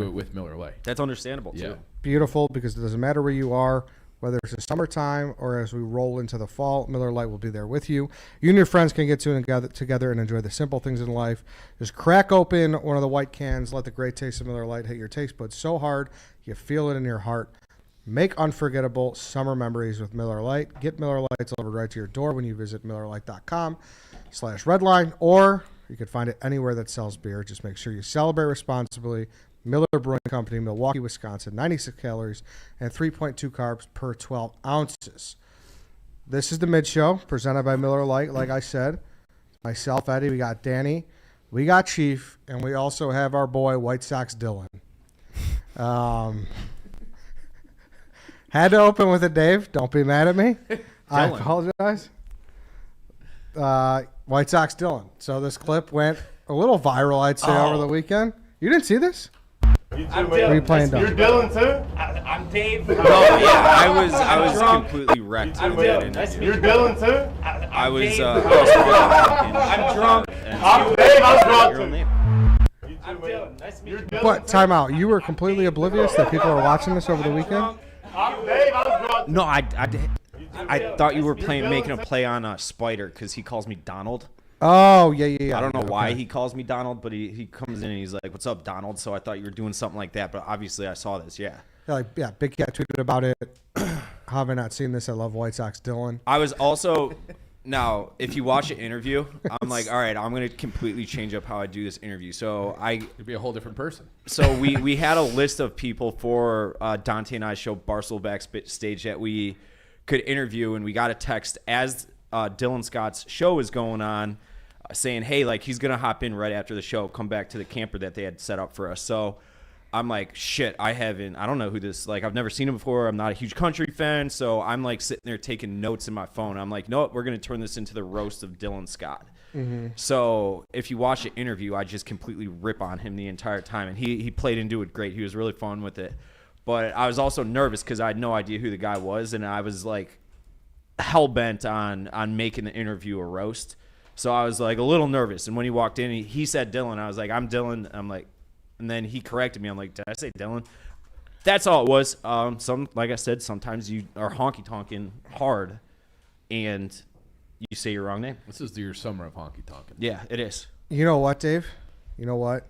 it with Miller Lite. That's understandable, too. Yeah. Beautiful, because it doesn't matter where you are, whether it's the summertime or as we roll into the fall, Miller Lite will be there with you. You and your friends can get together and enjoy the simple things in life. Just crack open one of the white cans, let the great taste of Miller Lite hit your taste buds so hard you feel it in your heart. Make unforgettable summer memories with Miller Lite. Get Miller Lite delivered right to your door when you visit MillerLite.com/redline, or you can find it anywhere that sells beer. Just make sure you celebrate responsibly. Miller Brewing Company, Milwaukee, Wisconsin, 96 calories and 3.2 carbs per 12 ounces. This is the mid-show presented by Miller Lite, like I said. Myself, Eddie, we got Danny, we got Chief, and we also have our boy, White Sox Dylan. Had to open with it, Dave. Don't be mad at me. I apologize. White Sox Dylan. So this clip went a little viral, I'd say, over the weekend. You didn't see this? I'm Dylan. You're Dylan too? I'm Dave. No, yeah, I was completely wrecked. You're Dylan too? I was I'm drunk. I'm Dave. I'm drunk too. I'm Dylan. Nice to meet you. But time out. You were completely oblivious that people were watching this over the weekend? I'm Dave. I'm drunk. No, I thought you were making a play on Spider because he calls me Donald. Oh, yeah. I don't know why he calls me Donald, but he comes in and he's like, "What's up, Donald?" So I thought you were doing something like that, but obviously I saw this, yeah. Big Cat tweeted about it. How have I not seen this? I love White Sox Dylan. I was also, now, if you watch an interview, I'm like, all right, I'm going to completely change up how I do this interview. So You'd be a whole different person. So we had a list of people for Dante and I's show, Barstool Backstage, that we could interview, and we got a text as Dylan Scott's show is going on, saying, hey, like, he's going to hop in right after the show, come back to the camper that they had set up for us. So I'm like, shit, I don't know who this, like, I've never seen him before. I'm not a huge country fan. So I'm like sitting there taking notes in my phone. I'm like, no, we're going to turn this into the roast of Dylan Scott. Mm-hmm. So if you watch the interview, I just completely rip on him the entire time. And he played into it great. He was really fun with it. But I was also nervous because I had no idea who the guy was. And I was like hell-bent on making the interview a roast. So I was like a little nervous. And when he walked in, he said Dylan. I was like, I'm Dylan. I'm like, and then he corrected me. I'm like, did I say Dylan? That's all it was. Like I said, sometimes you are honky-tonking hard, and you say your wrong name. This is your summer of honky-tonking. Yeah, it is. You know what, Dave? You know what?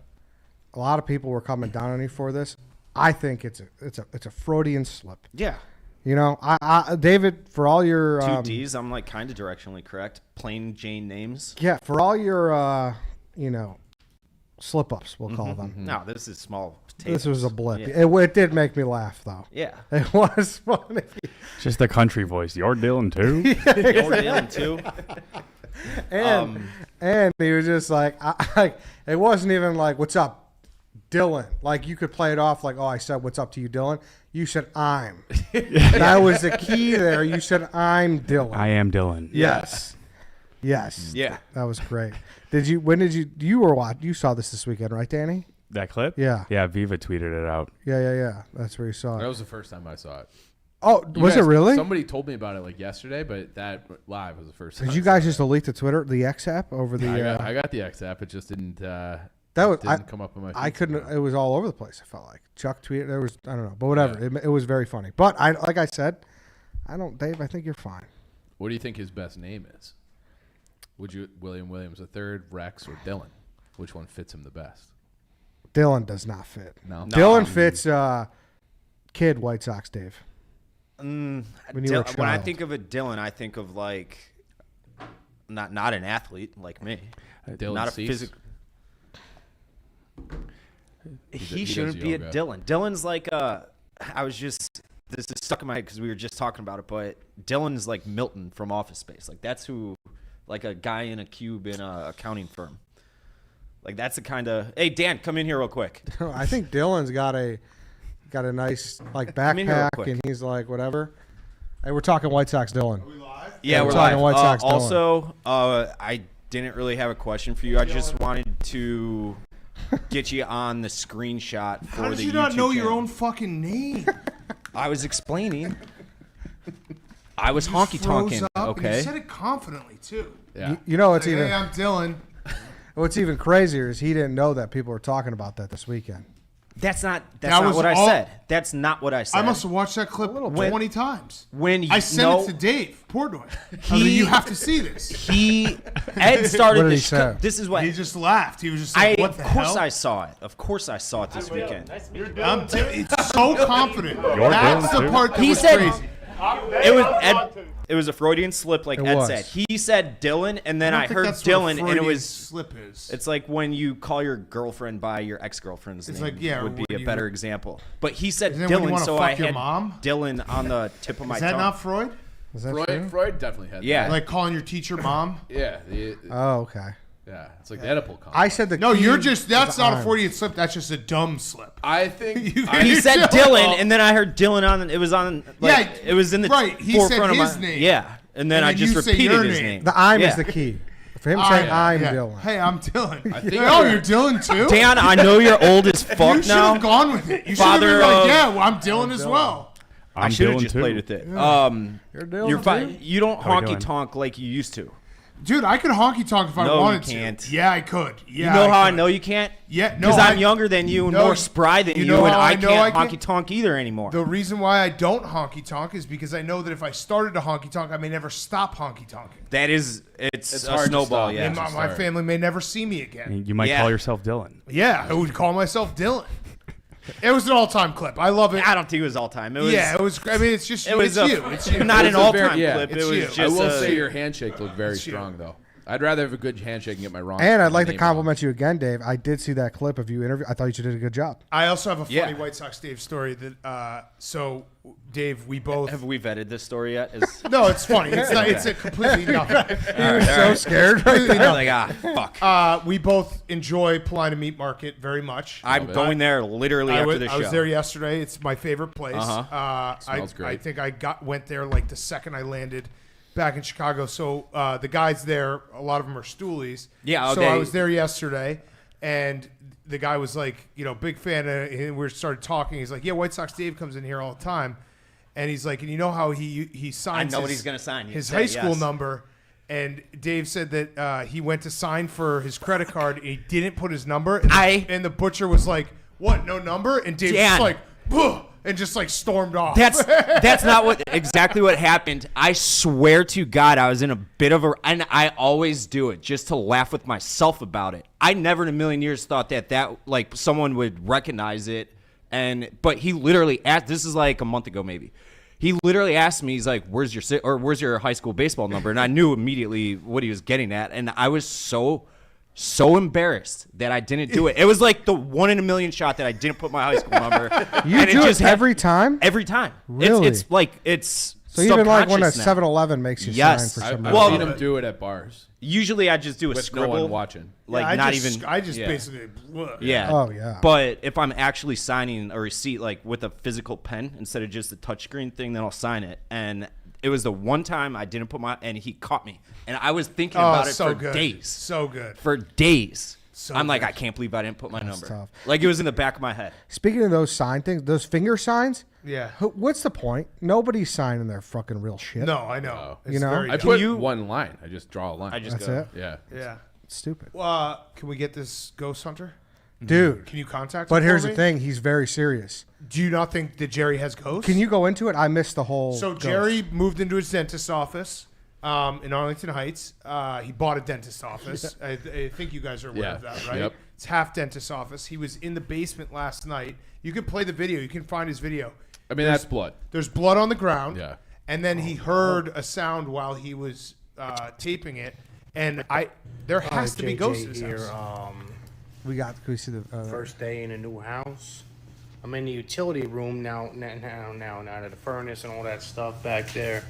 A lot of people were coming down on you for this. I think it's a Freudian slip. Yeah. You know, I David, for all your two D's, I'm like kind of directionally correct. Plain Jane names. Yeah, for all your slip-ups, we'll call them. No, this is small potatoes. This was a blip. Yeah. It did make me laugh, though. Yeah. It was funny. Just the country voice. You're Dylan, too? You're Dylan, too? And he was just like, it wasn't even like, what's up, Dylan? Like, you could play it off like, oh, I said, what's up to you, Dylan? You said, I'm. That was the key there. You said, I'm Dylan. I am Dylan. Yes. Yes. Yeah. That was great. You saw this weekend, right, Danny? That clip? Yeah. Yeah, Viva tweeted it out. Yeah. That's where you saw it. That was the first time I saw it. Oh, was it really? Somebody told me about it like yesterday, but that live was the first time. Did you guys just delete the Twitter, the X app over the... I got the X app. It just didn't... didn't come up on my feed. I couldn't. It was all over the place. I felt like Chuck tweeted. There was, I don't know, but whatever. Yeah. It was very funny. But like I said, Dave. I think you're fine. What do you think his best name is? Would you William Williams III, Rex, or Dylan? Which one fits him the best? Dylan does not fit. No. Dylan fits kid White Sox Dave. When I think of a Dylan, I think of like not an athlete like me. Dylan not a Cease? physical. He shouldn't be a yoga. Dylan. Dylan's like this is stuck in my head because we were just talking about it, but Dylan's like Milton from Office Space. Like that's who, like a guy in a cube in a accounting firm. Like that's the kind of, hey Dan, come in here real quick. I think Dylan's got a nice like backpack and he's like whatever. Hey, we're talking White Sox Dylan. Are we live? Yeah, we're talking live. White Sox Dylan. Also, I didn't really have a question for you. I just wanted to get you on the screenshot for the YouTube. How did you not know your channel. own fucking name? I was explaining. I was honky tonking. Okay. You said it confidently too. Yeah. You know what's Like, even hey, I'm Dylan. what's even crazier is he didn't know that people were talking about that this weekend. That's not That was what I all- said. That's not what I said. I must have watched that clip 20 times. When I sent it to Dave Portnoy. I mean, you have to see this. Ed started What did he this. say? This is what He just laughed. He was just like, "What of the course hell?" I saw it. Of course I saw it this weekend. Nice to meet you. It's so confident. You're That's Dylan, the too. part that He was said- crazy. It was Ed. It was a Freudian slip, like It Ed was. said. He said Dylan, and then I I don't think heard that's what a Dylan, and it Freudian was. slip is. It's like when you call your girlfriend by your ex-girlfriend's It's name. like, yeah, would be when a you- better example. But he said Isn't it when you Dylan, wanna so fuck I your had mom? Dylan on the tip of my Is that tongue. not Freud? Is that true? Freud definitely had Yeah. that. Like calling your teacher mom? Yeah. Oh, okay. Yeah. It's like the Oedipal complex. I said the No, key you're just, that's is not a on. Freudian slip. That's just a dumb slip. I think He said Dylan, and then I heard Dylan on. It was on. Like, Yeah, it was in the right, he forefront said of his my name. Yeah, and then And I then just you say repeated your his name. name. The I'm yeah. is the key. For him saying I'm Yeah. Dylan. Hey, I'm Dylan. I think oh, you're- you're Dylan too? Dan, I know you're old as you fuck should now. have gone with it. You should have Father been like, of- yeah, well, I'm Dylan as well. I I'm should have Dylan, just too. played with it. You're Dylan, You're fine. too? You don't How we honky doing? tonk like you used to. Dude, I could honky tonk if I No, you wanted can't. to. Yeah, I could. Yeah, You know how I could. know you can't? Yeah, no, Because I'm I- younger than you and No, more spry than you you, know and how I I know can't I can- honky tonk either anymore. The reason why I don't honky tonk is because I know that if I started to honky tonk, I may never stop honky tonking. That is, it's a hard to snowball. stop. Yeah. And my family may never see me again. You might Yeah. call yourself Dylan. Yeah, I would call myself Dylan. It was an all-time clip. I love it. I don't think it was all time. It was, Yeah, it was. I mean, it's just It was it's a- you. It's you. not It an was a all very- time yeah, clip. It it's was you. just. I will a- say your handshake looked very It's strong, though. I'd rather have a good handshake and get my wrong. And I'd like my to name wrong. compliment you again, Dave. I did see that clip of you interview. I thought you did a good job. I also have a funny Yeah. White Sox Dave story that. So, Dave, we both. Have we vetted this story yet? Is, No, it's funny. It's not. It's a completely nothing. So scared right Completely there. nothing. like, fuck. We both enjoy Paulina Meat Market very much. I'm going there literally after the show. I was there yesterday. It's my favorite place. Smells great. I think I went there like the second I landed back in Chicago. So the guys there, a lot of them are stoolies. Yeah, So okay. I was there yesterday, and the guy was like, big fan of. And we started talking. He's like, yeah, White Sox Dave comes in here all the time, and he's like, and you know how he signs. know what his- he's gonna sign. You His say high school yes. number. And Dave said that he went to sign for his credit card and he didn't put his number. And, and the butcher was like, "What? No number?" And Dave Dan. just like, "Buh," and just like stormed off. That's not exactly what happened. I swear to God, I was in a bit of a, and I always do it just to laugh with myself about it. I never in a million years thought that like someone would recognize it, but he literally asked. This is like a month ago, maybe. He literally asked me, he's like, where's your high school baseball number? And I knew immediately what he was getting at. And I was so embarrassed that I didn't do it. It was like the 1 in a million shot that I didn't put my high school number. You and do it just every time? Every time. Really? It's like, it's So even like when a subconscious now. 7-Eleven makes you Yes. sign for I've some Well, seen him do it at bars Usually I just do a with no scribble. one watching. Like I not just, even. I just yeah. basically. Ugh. Yeah. Oh, yeah. But if I'm actually signing a receipt, like with a physical pen instead of just a touchscreen thing, then I'll sign it. And it was the one time I didn't put and he caught me. And I was thinking Oh, about it so for good. days. So good. For days. So I'm like, good. I can't believe I didn't put my number. tough. Like it was in the back of my head. Speaking of those sign things, those finger signs, Yeah. what's the point? Nobody's signing their fucking real shit. No, I know. It's You know? very I dumb. put one line. I just draw a line. I just That's go. it? yeah. Yeah. It's stupid. Can we get this ghost hunter? Dude. Can you contact But him here's for the me? thing. He's very serious. Do you not think that Jerry has ghosts? Can you go into it? I missed the whole So ghost. Jerry moved into his dentist's office in Arlington Heights. He bought a dentist's office. I think you guys are aware Yeah. of that, right? Yep. It's half dentist's office. He was in the basement last night. You can play the video. You can find his video. I mean, that's blood. There's blood on the ground. Yeah. And then he heard a sound while he was taping it. And there has to be ghosts in this here. house. Can we see the First day in a new house. I'm in the utility room now to the furnace and all that stuff back there.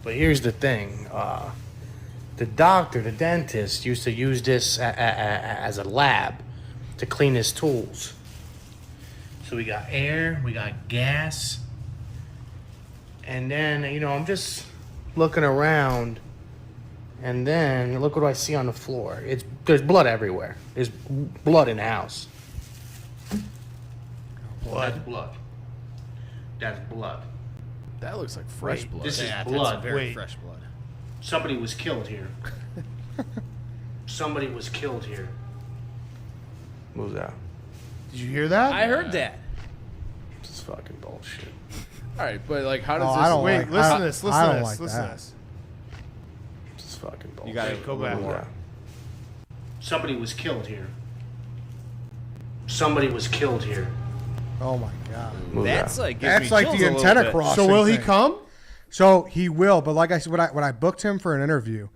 But here's the thing. The doctor, the dentist, used to use this as a lab to clean his tools. So we got air, we got gas. And then, I'm just looking around. And then look what I see on the floor. There's blood everywhere. There's blood in the house. That's blood. That's blood. That looks like fresh Wait, blood. this is Yeah, blood. that's very Wait. fresh blood. Somebody was killed here. Somebody was killed here. Move that. Did you hear that? I heard that. This is fucking bullshit. All right, but like, how does Oh, this? I don't Wait, like- listen I- to this. I Listen to don't this. like Listen to that. this. This is fucking bullshit. You gotta Go back. Yeah. Somebody was killed here. Somebody was killed here. Oh my god. Move That's that. like gives That's me like chills the a little antenna bit. crossing. So will he thing. come? So he will, but like I said, when I booked him for an interview,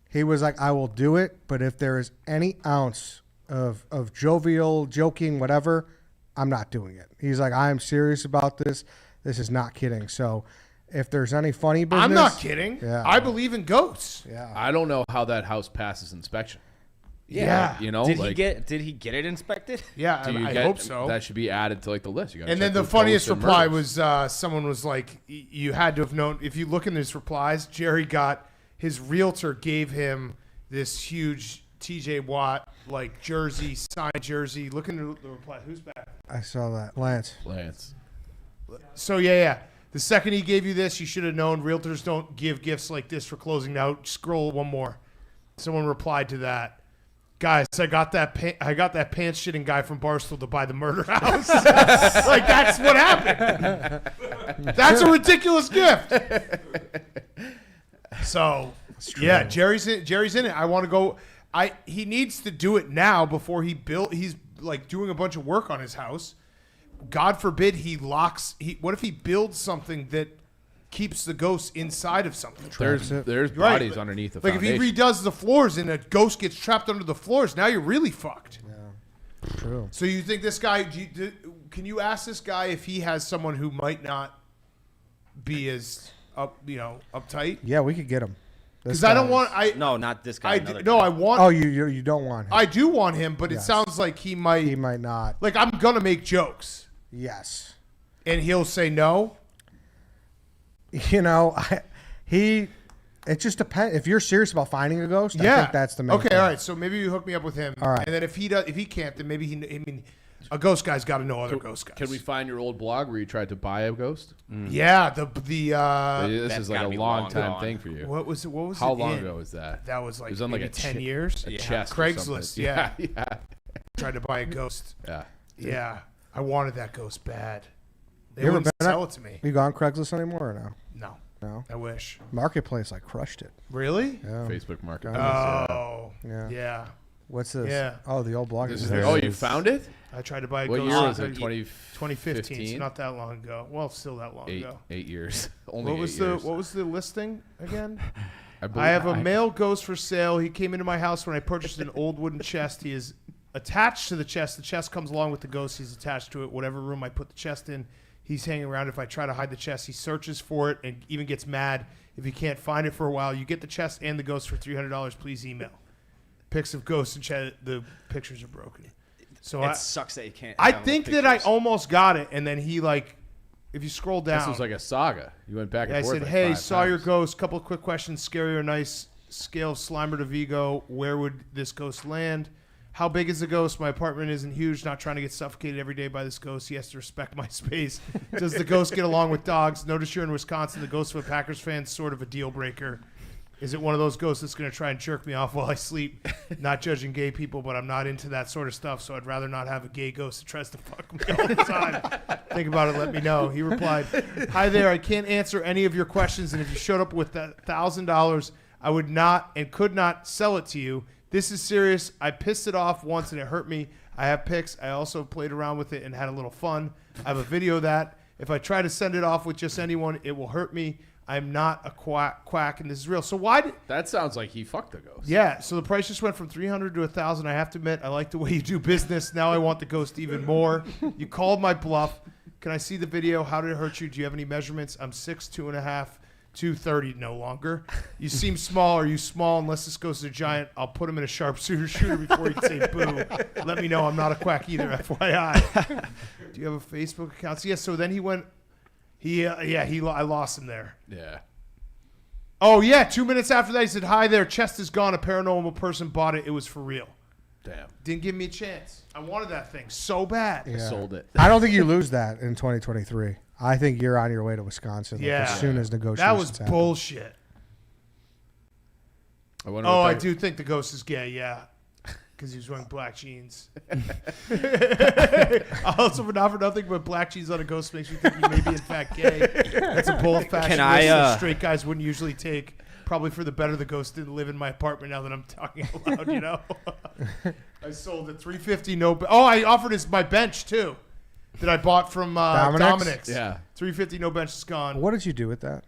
he was like, "I will do it, but if there is any ounce of jovial, joking, whatever, I'm not doing it." He's like, "I am serious about this. This is not kidding." So if there's any funny business, I'm not kidding. Yeah. I believe in ghosts. Yeah. I don't know how that house passes inspection. Yeah. You know, Did like, he get it inspected? Yeah, do you I get, hope so. That should be added to like the list. You gotta And then check the for funniest ghosts and reply murders. was someone was like, you had to have known. If you look in his replies, Jerry got his realtor gave him this huge TJ Watt like jersey, signed jersey. Look in the reply. Who's back? I saw that, Lance. Lance. So yeah. The second he gave you this, you should have known. Realtors don't give gifts like this for closing. Now scroll one more. Someone replied to that. Guys, I got that pants shitting guy from Barstool to buy the murder house. Like that's what happened. That's a ridiculous gift. So yeah, Jerry's in it. I want to go. He needs to do it now before he's like doing a bunch of work on his house. God forbid he locks. What if he builds something that keeps the ghost inside of something? There's Right. bodies underneath the Like if foundation. he redoes the floors and a ghost gets trapped under the floors, now you're really fucked. True. So you think this guy? Can you ask this guy if he has someone who might not be as uptight? Yeah, we could get him. Because I don't want. No, not this guy. another guy. I want. Oh, you don't want him. I do want him, but it Yes. sounds like he might. He might not. Like I'm gonna make jokes, Yes. and he'll say no. You know, it just depends. If you're serious about finding a ghost, I think that's the main Okay, thing. all right. So maybe you hook me up with him. All right. And then if he can't, then maybe a ghost guy's got to know other ghost guys. Can we find your old blog where you tried to buy a ghost? Yeah, this This is like gotta a be long long time gone. thing for you. what was How it long in? ago was that? That was like It was on maybe like a 10 chi- years. A chest or Craigslist. something. Yeah. yeah. Tried to buy a ghost. Yeah. Yeah, I wanted that ghost bad. They You ever wouldn't been sell at- it to me. You go on Craigslist anymore or no? No, No. I wish. Marketplace, I crushed it. Really? Yeah. Facebook Market. Oh, Yeah. yeah. What's this? Yeah. Oh, the old blog. This is is there. oh, you found it? I tried to buy a What ghost. year was it? 2015. So not that long ago. Well, still that long ago. 8 years. Only What was 8 years. what was the listing again? believe- I have a male ghost for sale. He came into my house when I purchased an old wooden chest. He is attached to the chest. The chest comes along with the ghost. He's attached to it. Whatever room I put the chest in, he's hanging around. If I try to hide the chest, he searches for it and even gets mad if he can't find it for a while. You get the chest and the ghost for $300. Please email. Pics of ghosts and the pictures are broken. So It sucks that you can't. I have think the that I pictures. almost got it, and then he if you scroll down, This was like a saga. You went back and I forth. said, like "Hey, 5 saw your times. ghost. Couple of quick questions. Scary or nice? Scale of Slimer to Vigo. Where would this ghost land? How big is the ghost? My apartment isn't huge. Not trying to get suffocated every day by this ghost. He has to respect my space. Does the ghost get along with dogs? Notice you're in Wisconsin. The ghost of a Packers fan, sort of a deal breaker. Is it one of those ghosts that's going to try and jerk me off while I sleep? Not judging gay people, but I'm not into that sort of stuff, so I'd rather not have a gay ghost that tries to fuck me all the time. Think about it, let me know. He replied, "Hi there, I can't answer any of your questions, and if you showed up with that $1,000, I would not and could not sell it to you. This is serious. I pissed it off once, and it hurt me. I have pics. I also played around with it and had a little fun. I have a video of that. If I try to send it off with just anyone, it will hurt me. I'm not a quack, and this is real." So why did... That sounds like he fucked the ghost. Yeah, so the price just went from $300 to $1,000. I have to admit, I like the way you do business. Now I want the ghost even more. You called my bluff. Can I see the video? How did it hurt you? Do you have any measurements? I'm 6'2.5", 230 no longer. You seem small. Are you small? Unless this ghost is a giant, I'll put him in a sharpshooter shooter before you can say boo. Let me know I'm not a quack either, FYI. Do you have a Facebook account? So, yeah, so then he went... I lost him there. Yeah. Oh, yeah. 2 minutes after that, he said, "Hi there. Chest is gone. A paranormal person bought it. It was for real." Damn. Didn't give me a chance. I wanted that thing so bad. Yeah. Sold it. I don't think you lose that in 2023. I think you're on your way to Wisconsin as soon as negotiations That was happen. bullshit. I wonder Oh, what I that- do think the ghost is gay, yeah. because he was wearing black jeans. Also, not for nothing, but black jeans on a ghost makes you think he may be in fact gay. That's a bold-fashioned Can I, risk that straight guys wouldn't usually take. Probably for the better the ghost didn't live in my apartment now that I'm talking out loud, you know? I sold it $350. I offered my bench, too, that I bought from Dominic's. Yeah. $350, no bench is gone. What did you do with that?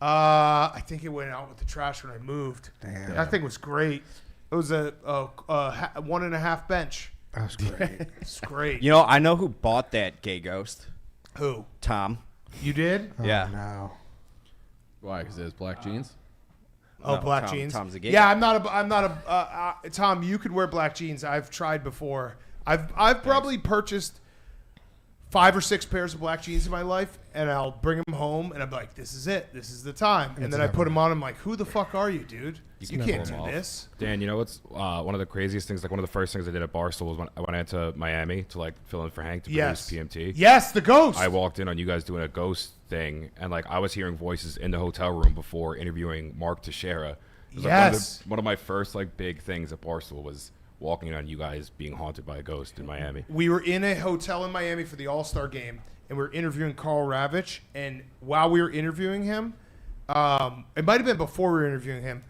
I think it went out with the trash when I moved. Damn. That thing was great. It was a 1.5 bench. That was great. It's great. You know, I know who bought that gay ghost. Who? Tom. You did? Yeah. No. Why? Because it has black jeans? Oh, No, black Tom- jeans. Tom's a gay Yeah, guy. I'm not a. Tom, you can wear black jeans. I've tried before. I've probably purchased 5 or 6 pairs of black jeans in my life, and I'll bring them home, and I'm like, this is it. This is the time. And then I put them on. I'm like, who the fuck are you, dude? You can't do this. Dan, you know what's one of the craziest things? Like one of the first things I did at Barstool was when I went into Miami to like fill in for Hank to Yes. produce PMT. Yes, the ghost. I walked in on you guys doing a ghost thing, and like I was hearing voices in the hotel room before interviewing Mark Teixeira. It was, like, Yes. one of my first like big things at Barstool was walking in on you guys being haunted by a ghost in Miami. We were in a hotel in Miami for the All-Star game, and we were interviewing Carl Ravitch. And while we were interviewing him, it might have been before we were interviewing him,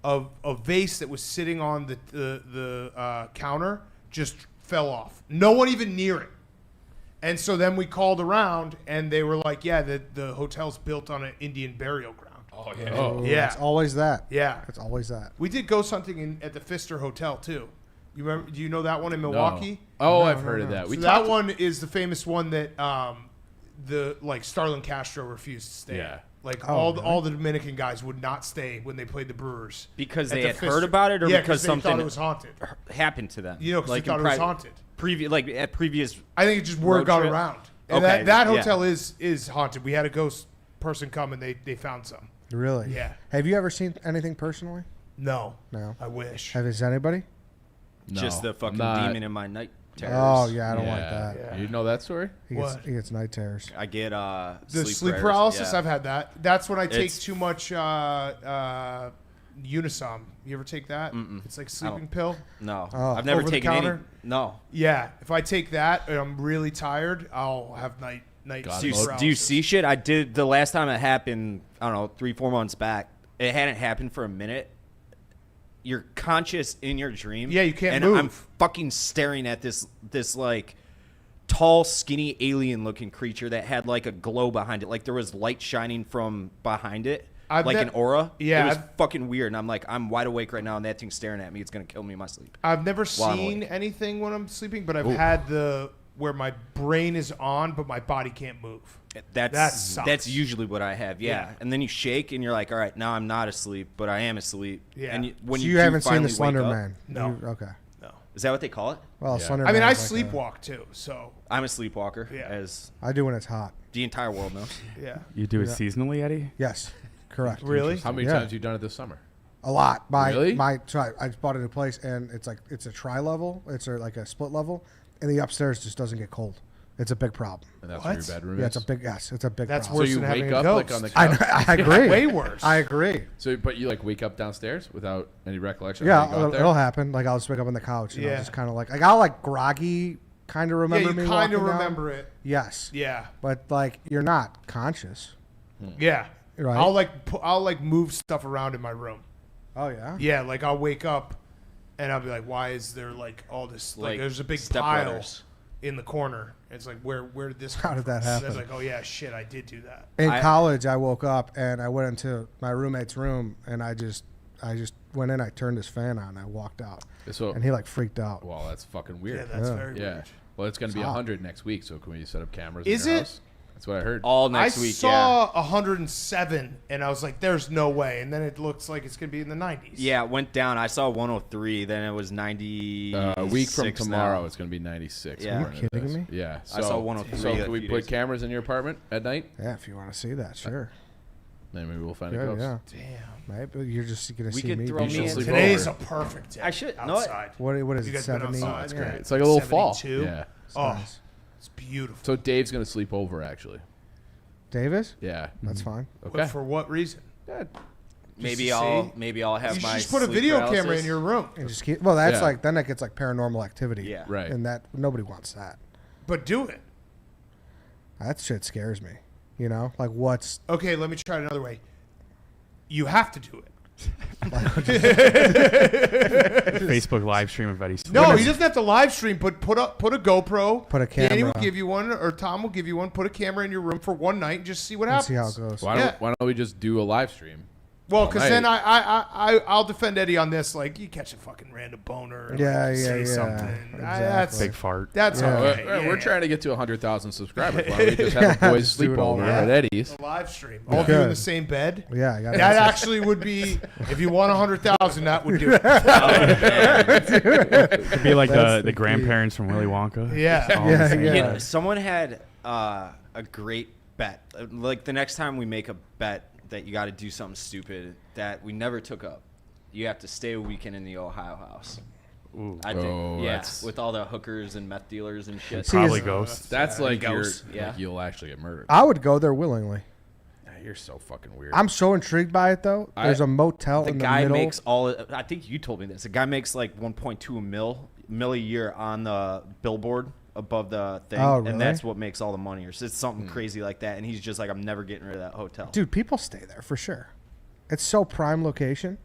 a vase that was sitting on the counter just fell off. No one even near it. And so then we called around, and they were like, yeah, the hotel's built on an Indian burial ground. Oh yeah. Oh. Yeah. It's always that. Yeah. It's always that. We did ghost hunting at the Pfister Hotel, too. You remember? Do you know that one in Milwaukee? No. Oh, I've heard of that. So We that talked. one is the famous one that Starlin Castro refused to stay. Yeah. Like Oh, all the Dominican guys would not stay when they played the Brewers Because at they the had Pfister. heard about it, or yeah, because they something thought it was haunted. happened to them? You know, because like they thought in it was haunted. At previous. I think it just word Road got trip? around. And Okay, that yeah. hotel is haunted. We had a ghost person come and they found some. Really? Yeah. Have you ever seen anything personally? No. No. I wish. Has anybody? No, Just the fucking not- demon in my night terrors. Oh yeah, I don't like Yeah. that. Yeah. You know that story? What? He gets night terrors. I get The sleep paralysis. paralysis, Yeah. I've had that. That's when I take It's- too much Unisom. You ever take that? It's like a sleeping pill. No, Oh. I've never Over the taken any. counter? No. Yeah, if I take that and I'm really tired, I'll have night God, Do you, paralysis. do you see shit? I did the last time it happened. I don't know, 3-4 months back. It hadn't happened for a minute. You're conscious in your dream. Yeah, you can't and move. I'm fucking staring at this like tall, skinny, alien-looking creature that had like a glow behind it, like there was light shining from behind it, like an aura. Yeah, it was I've- fucking weird. And I'm like, I'm wide awake right now, and that thing's staring at me. It's gonna kill me in my sleep. I've never While I'm seen awake. anything when I'm sleeping, but I've had where my brain is on, but my body can't move. That sucks. That's usually what I have. Yeah. Yeah. And then you shake, and you're like, all right, now I'm not asleep, but I am asleep. Yeah. And when So you you do haven't seen finally the Slender wake up- Man? No. Okay. No. Is that what they call it? Well, Yeah. Slender I mean, Man I is like sleepwalk too, so I'm a sleepwalker, Yeah. as I do when it's hot. the entire world knows. yeah. You do it seasonally, Eddie? Yes. Correct. Really? How many Yeah. times have you done it this summer? A lot. Really? So I just bought a new place, and it's a tri-level. It's like a split level, and the upstairs just doesn't get cold. It's a big problem. And that's What? where your bedroom Yeah, is? it's a big That's problem. So you than having wake a up ghost. like on the I, couch? I agree. Way worse. I agree. So, but you like wake up downstairs without any recollection? Yeah, of how you got it'll there? happen. Like I'll just wake up on the couch, and Yeah. I'll just kind of like I'll like groggy, kind of Yeah, remember you me. kind of walking down. remember it. Yes. Yeah. But like you're not conscious. Yeah. Right. I'll like move stuff around in my room. Oh yeah. Yeah, like I'll wake up and I'll be like, why is there like all this like, Like there's a big Step pile Brothers. in the corner. It's like where did this How come did that from? happen? And it's like, oh yeah, shit, I did do that. In I- college, I woke up and I went into my roommate's room, and I just went in. I turned his fan on. I walked out, So, and he like freaked out. well, that's fucking Yeah, weird. that's Yeah. very Yeah. weird. Well, it's going to be hot. 100 next week, so can we set up cameras Is in your it? house? That's what I heard. All next I week, saw 107 and I was like, there's no way. And then it looks like it's gonna be in the 90s. yeah. It went down. I saw 103. Then it was 90. A week from tomorrow, Now. it's going to be 96. Yeah. Are you according to kidding this. me? Yeah. I saw 103 So a can we few put days ago. cameras in your apartment at night? Yeah, if you want to see that, sure. Then maybe we'll find a Good, ghost. yeah. Damn. Maybe you're just gonna We see could me. throw be me should in. sleep Today's over. a perfect day. I should- no, outside. What is You it? guys been 70. outside? It's Yeah. great. It's like a little fall. 72. Yeah. Oh, Nice. it's beautiful. So Dave's going to sleep over, actually. Davis, Yeah. that's fine. Okay. But for what reason? Yeah. Maybe to I'll see. maybe I'll have You should my just put a sleep video paralysis. camera in your room. And just keep, well, that's Yeah. like then that gets like paranormal activity. Yeah. Right. And that nobody wants that. But do it. That shit scares me. You know, like what's Okay, let me try it another way. You have to do it. Facebook live stream of Eddie. No, he doesn't have to live stream, but put a GoPro. Put a Danny will camera. give you one, or Tom will give you one. Put a camera in your room for one night and just see what happens. see how it goes. Why Yeah. don't we just do a live stream? Well, all because night? then I'll defend Eddie on this. Like, you catch a fucking random boner. And Yeah, like, yeah, say yeah. something. Exactly. Big fart. That's Yeah. okay. We're Yeah. trying to get to 100,000 subscribers. Why don't we just have a boys Just do it all sleepover night. at Eddie's? A live stream. All of you in Good. the same bed. Yeah, I got That actually would be, if you want 100,000, that would do it. It'd be like That's the the grandparents from Willy Wonka. Yeah. All the same. Yeah. You know, someone had a great bet. Like the next time we make a bet that you got to do something stupid that we never took up, you have to stay a weekend in the Ohio house. Ooh. I think, Oh, yeah, that's- with all the hookers and meth dealers and shit. See, Probably is- ghosts. That's like Ghosts, yeah. like you'll actually get murdered. I would go there willingly. You're so fucking weird. I'm so intrigued by it though. There's a motel The in the guy middle. makes all. I think you told me this. The guy makes like 1.2 mil a year on the billboard above the thing, Oh, really? and that's what makes all the money. Or it's something crazy like that. And he's just like, I'm never getting rid of that hotel. Dude, people stay there for sure. It's so prime location.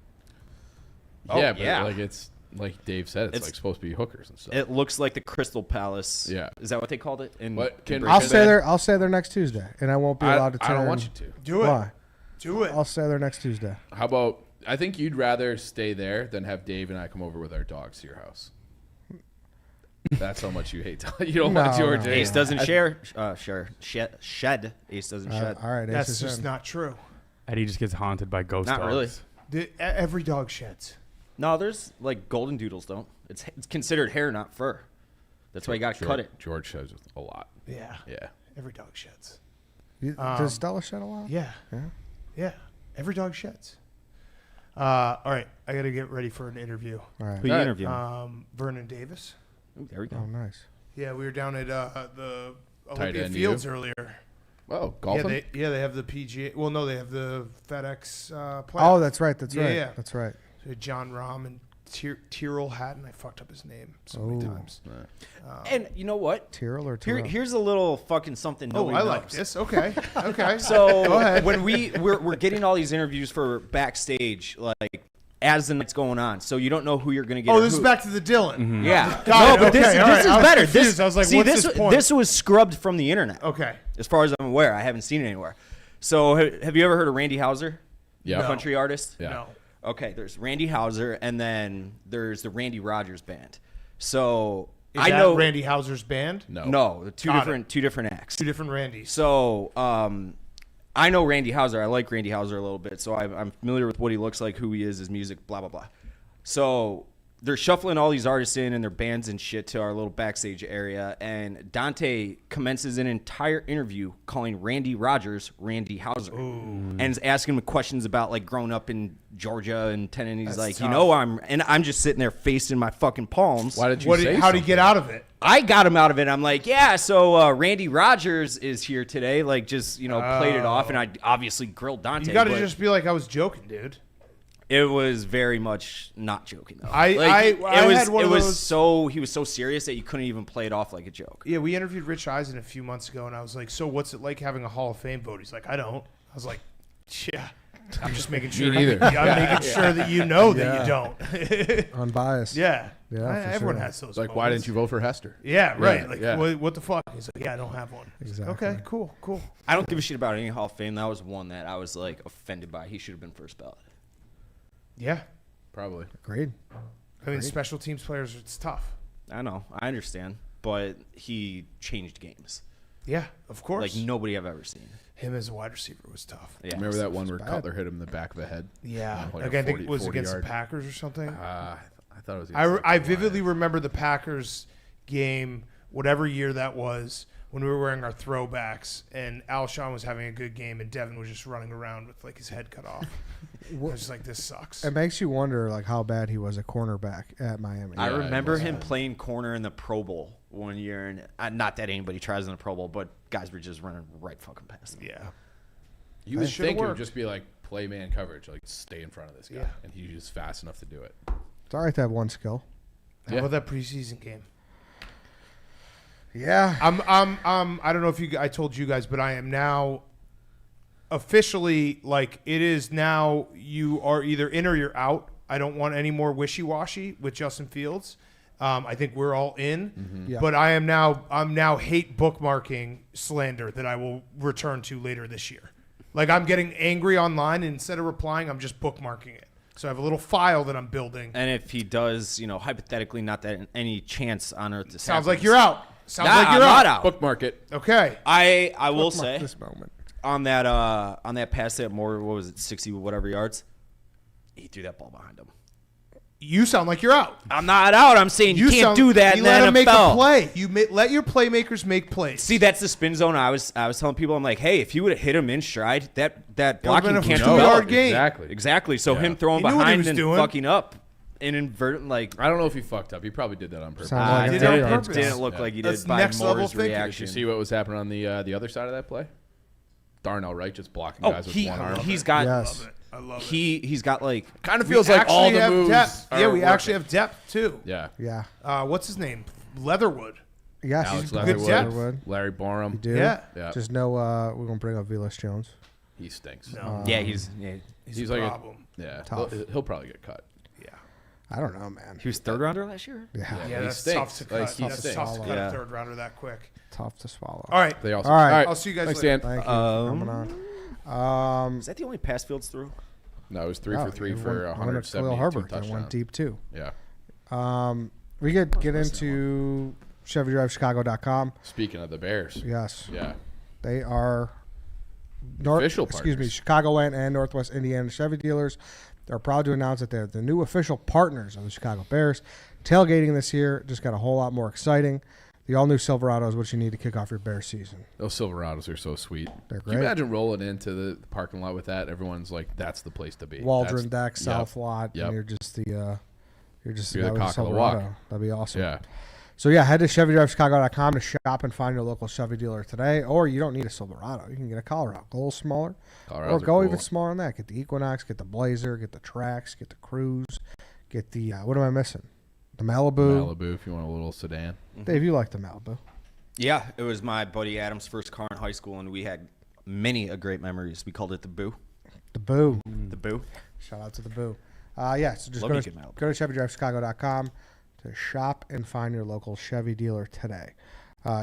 yeah, but yeah. like it's like Dave said, it's It's- like supposed to be hookers and stuff. It looks like the Crystal Palace. Yeah. Is that what they called it? In, What can- in I'll Bridgeton? stay there. I'll stay there next Tuesday, and I won't be allowed to turn. I don't want you to. Do it. Why? Do it. I'll stay there next Tuesday. How about? I think you'd rather stay there than have Dave and I come over with our dogs to your house. That's how much you hate. You don't want No, George. no. Ace doesn't share. Shed. Ace doesn't shed. All right, That's Ace is just in. not true. Eddie just gets haunted by ghost Not dogs. really. Every dog sheds. No, there's like golden doodles don't. It's considered hair, not fur. That's why you got to cut it. George says a lot. Yeah. Yeah. Every dog sheds. Does Stella shed a lot? Yeah. Yeah. Yeah. Every dog sheds. All right. I got to get ready for an interview. All right. Who you interviewing? Vernon Davis. Ooh, there we go. Oh, nice. Yeah, we were down at the Tight Olympia end, Fields you? earlier. Oh, golfing. Yeah, they have the PGA. Well, no, they have the FedEx Oh, playoff. that's right. That's Yeah, right. yeah. That's right. So John Rahm and Tyrrell Hatton. I fucked up his name so many Oh. times. And you know what? Tyrrell or Here, Tyrrell? here's a little fucking something. Oh, Nobody I knows. like this. Okay. Okay. So Go ahead. when we're getting all these interviews for backstage, like as the night's going on, so you don't know who you're gonna get. Oh, or this is who- back to the Dylan. Yeah. Got no, it. but this Okay, all right. is I was better. confused. This I was like, see, what's this his point? this was scrubbed from the internet. Okay. As far as I'm aware, I haven't seen it anywhere. So have you ever heard of Randy Houser? Yeah. No. Country artist. Yeah. No. Okay, there's Randy Houser, and then there's the Randy Rogers band. So Is I that know Randy Hauser's band. No. No, the Got two different acts. Two different Randys. So I know Randy Houser. I like Randy Houser a little bit, so I'm familiar with what he looks like, who he is, his music, blah blah blah. So they're shuffling all these artists in and their bands and shit to our little backstage area, and Dante commences an entire interview calling Randy Rogers Randy Houser, and is asking him questions about like growing up in Georgia and ten, and he's That's like, tough. you know, I'm just sitting there facing my fucking palms. Why did you say How'd he something? get out of it? I got him out of it. I'm like, yeah, so Randy Rogers is here today. Like, just, played it off, and I obviously grilled Dante. You got to but just be like, I was joking, dude. It was very much not joking, though. I had one of those- He was so serious that you couldn't even play it off like a joke. Yeah, we interviewed Rich Eisen a few months ago, and I was like, so what's it like having a Hall of Fame vote? He's like, I don't. I was like, yeah. I'm just making sure. neither. I'm making sure that you know that you don't. Unbiased. Yeah. Yeah, for Everyone sure. has those. It's like, why didn't you vote for Hester? Yeah, right. Yeah, Like, yeah. What the fuck? He's like, yeah, I don't have one. Exactly. Okay, cool. I don't give a shit about any Hall of Fame. That was one that I was, like, offended by. He should have been first ballot. Yeah. Probably. Agreed. I mean, special teams players, it's tough. I know. I understand. But he changed games. Yeah, of course. Like, nobody I've ever seen. Him as a wide receiver was tough. Yeah. Remember that one where bad. Cutler hit him in the back of the head? Yeah. Like a Again, I think 40 it was 40 against yard. the Packers or something. I thought it was. against, I like, the vividly Lions. remember the Packers game, whatever year that was, when we were wearing our throwbacks, and Alshon was having a good game, and Devin was just running around with like his head cut off. I was just like, this sucks. It makes you wonder like how bad he was a cornerback at Miami. I Yeah, remember it him was. playing corner in the Pro Bowl one year, and not that anybody tries in the Pro Bowl, but guys were just running right fucking past him. Yeah. You would should've think it would worked. just be like play man coverage. Like, stay in front of this guy, and he's just fast enough to do it. It's all right to have one skill. How about that preseason game? Yeah. I don't know if I told you guys, but I am now officially, like, it is now, you are either in or you're out. I don't want any more wishy-washy with Justin Fields. I think we're all in, Yeah. but I'm now hate bookmarking slander that I will return to later this year. Like, I'm getting angry online, and instead of replying, I'm just bookmarking it. So I have a little file that I'm building. And if he does, hypothetically, not that any chance on earth this Sounds like happens. you're out. Sounds Nah, like you're I'm not out. out. Bookmark it. Okay. I will Bookmark say this moment. on that pass that Moore, what was it, 60 whatever yards, he threw that ball behind him. You sound like you're out. I'm not out. I'm saying you can't do that in the let NFL. him make a play. Let your playmakers make plays. See, that's the spin zone. I was telling people, I'm like, hey, if you would have hit him in stride, that been blocking a can't 2-yard do game. Exactly. So him throwing He knew what he behind was and doing. fucking up and inverting, like, I don't know if he fucked up. He probably did that on purpose. Sounds like did it's it on a purpose. it didn't look like he did That's by next level Moore's thinking. Did you reaction. see what was happening on the other side of that play? Darnell Wright just blocking Oh, guys with one arm. he's got Yes. I love it. he's got like Kind of We feels like all actually the have moves. depth. are Yeah, we working. actually have depth too. Yeah. Yeah. What's his name? Leatherwood. Yes. Alex he's Leatherwood, depth. Larry You Borum. do? Yeah. Yeah. Just know we're going to bring up Velas Jones. He stinks. yeah he's He's a like problem. Yeah. Tough. He'll probably get cut. I don't know, man. he was third rounder last year. Yeah. Yeah, he that's stinks. tough to Like, cut. he That's stinks. tough to cut Yeah. a third rounder that quick. Tough to swallow. All right. They also. All right. I'll see you guys Thanks, later. Dan. Thank you for coming on. Is that the only pass Fields threw? No, it was 3 for 3 you for went to 172 Khalil Herbert. That touchdowns. went deep, too. Yeah. We could get into ChevyDriveChicago.com. Speaking of the Bears. Yes. Yeah. They are Official excuse me, partners. Chicagoland and Northwest Indiana Chevy dealers. They're proud to announce that they're the new official partners of the Chicago Bears. Tailgating this year just got a whole lot more exciting. The all-new Silverado is what you need to kick off your Bears season. Those Silverados are so sweet. They're Can you great. imagine rolling into the parking lot with that? Everyone's like, that's the place to be. Waldron That's- deck, South lot, Yep. and you're just the You're guy the with cock of the walk. Silverado. That'd be awesome. Yeah. So yeah, head to ChevyDriveChicago.com to shop and find your local Chevy dealer today. Or you don't need a Silverado. You can get a Colorado, a little smaller. Colorados Or are go cool. even smaller than that. Get the Equinox, get the Blazer, get the Trax, get the Cruise, get the what am I missing? The Malibu. Malibu if you want a little sedan. Dave, you like the Malibu. Yeah, it was my buddy Adam's first car in high school, and we had many a great memories. We called it the Boo. The Boo. The Boo. Shout out to the Boo. Yeah, so just Love go me to, a good Malibu. go to ChevyDriveChicago.com to shop and find your local Chevy dealer today.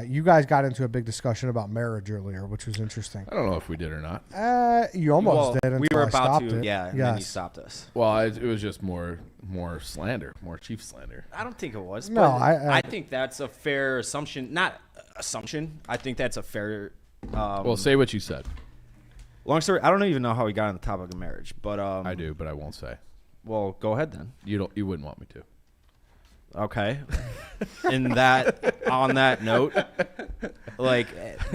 You guys got into a big discussion about marriage earlier, which was interesting. I don't know if we did or not. You almost Well, did until we were I about stopped to, it. yeah, and then you Yes. stopped us. Well, it was just more slander, more Chief slander. I don't think it was. No, but I- I think that's a fair assumption. Not assumption. I think that's a fair. Well, say what you said. Long story. I don't even know how we got on the topic of marriage, but I do, but I won't say. Well, go ahead then. You wouldn't want me to. Okay. On that note, like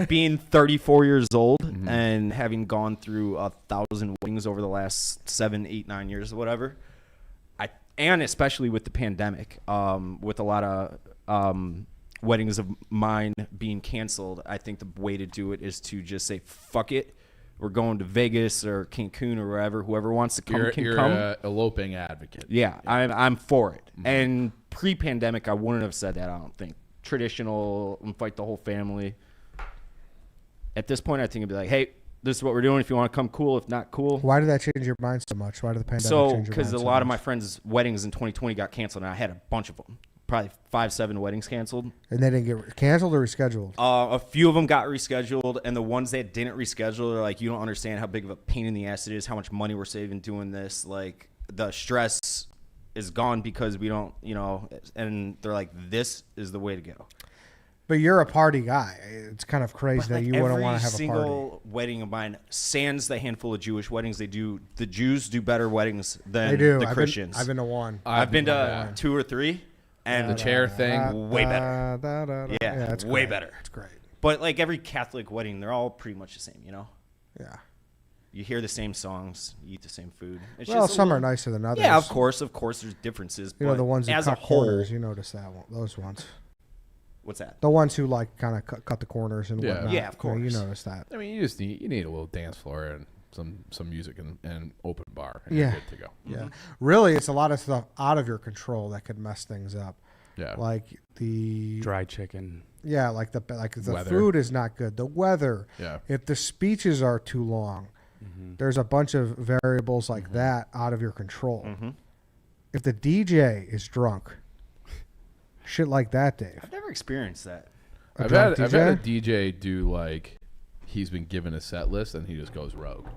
being 34 years old and having gone through 1,000 weddings over the last 7, 8, 9 years, or whatever, and especially with the pandemic, with a lot of weddings of mine being canceled, I think the way to do it is to just say, fuck it. We're going to Vegas or Cancun or wherever. Whoever wants to come can You're come. a eloping advocate. Yeah, I'm for it. And pre-pandemic, I wouldn't have said that. I don't think traditional invite the whole family. At this point, I think it'd be like, hey, this is what we're doing. If you want to come, cool. If not, cool. Why did that change your mind so much? Why did the pandemic So, change your mind because a so lot of my much? friends' weddings in 2020 got canceled, and I had a bunch of them. Probably 5, 7 weddings canceled. And they didn't get canceled or rescheduled? A few of them got rescheduled, and the ones that didn't reschedule, they're like, you don't understand how big of a pain in the ass it is, how much money we're saving doing this. Like, the stress is gone because we don't, and they're like, this is the way to go. But you're a party guy. It's kind of crazy that you wouldn't want to have a Every party. single wedding of mine, sans the handful of Jewish weddings, the Jews do better weddings than They do. the I've Christians. Been to one. I've been to Yeah. 2 or 3, and The chair thing. way better. Yeah, it's way great. better. It's great. But like every Catholic wedding, they're all pretty much the same, Yeah. You hear the same songs, you eat the same food. It's Well, just a some are little- nicer than others. Yeah, of course, there's differences. You know, but the ones who as cut a whole, corners, you notice that one, those ones. what's that? The ones who like kind of cut the corners and Yeah. whatnot. Yeah, of You know, you course. notice that. I mean, you need a little dance floor and some music and open bar, and Yeah. you're good to go. Yeah. Really, it's a lot of stuff out of your control that could mess things up. Yeah. Like the Dry chicken. yeah, like the Weather. food is not good. The weather. Yeah. If the speeches are too long, there's a bunch of variables like that out of your control. If the DJ is drunk, shit like that, Dave. I've never experienced that. A I've drunk had a DJ do like he's been given a set list and he just goes rogue.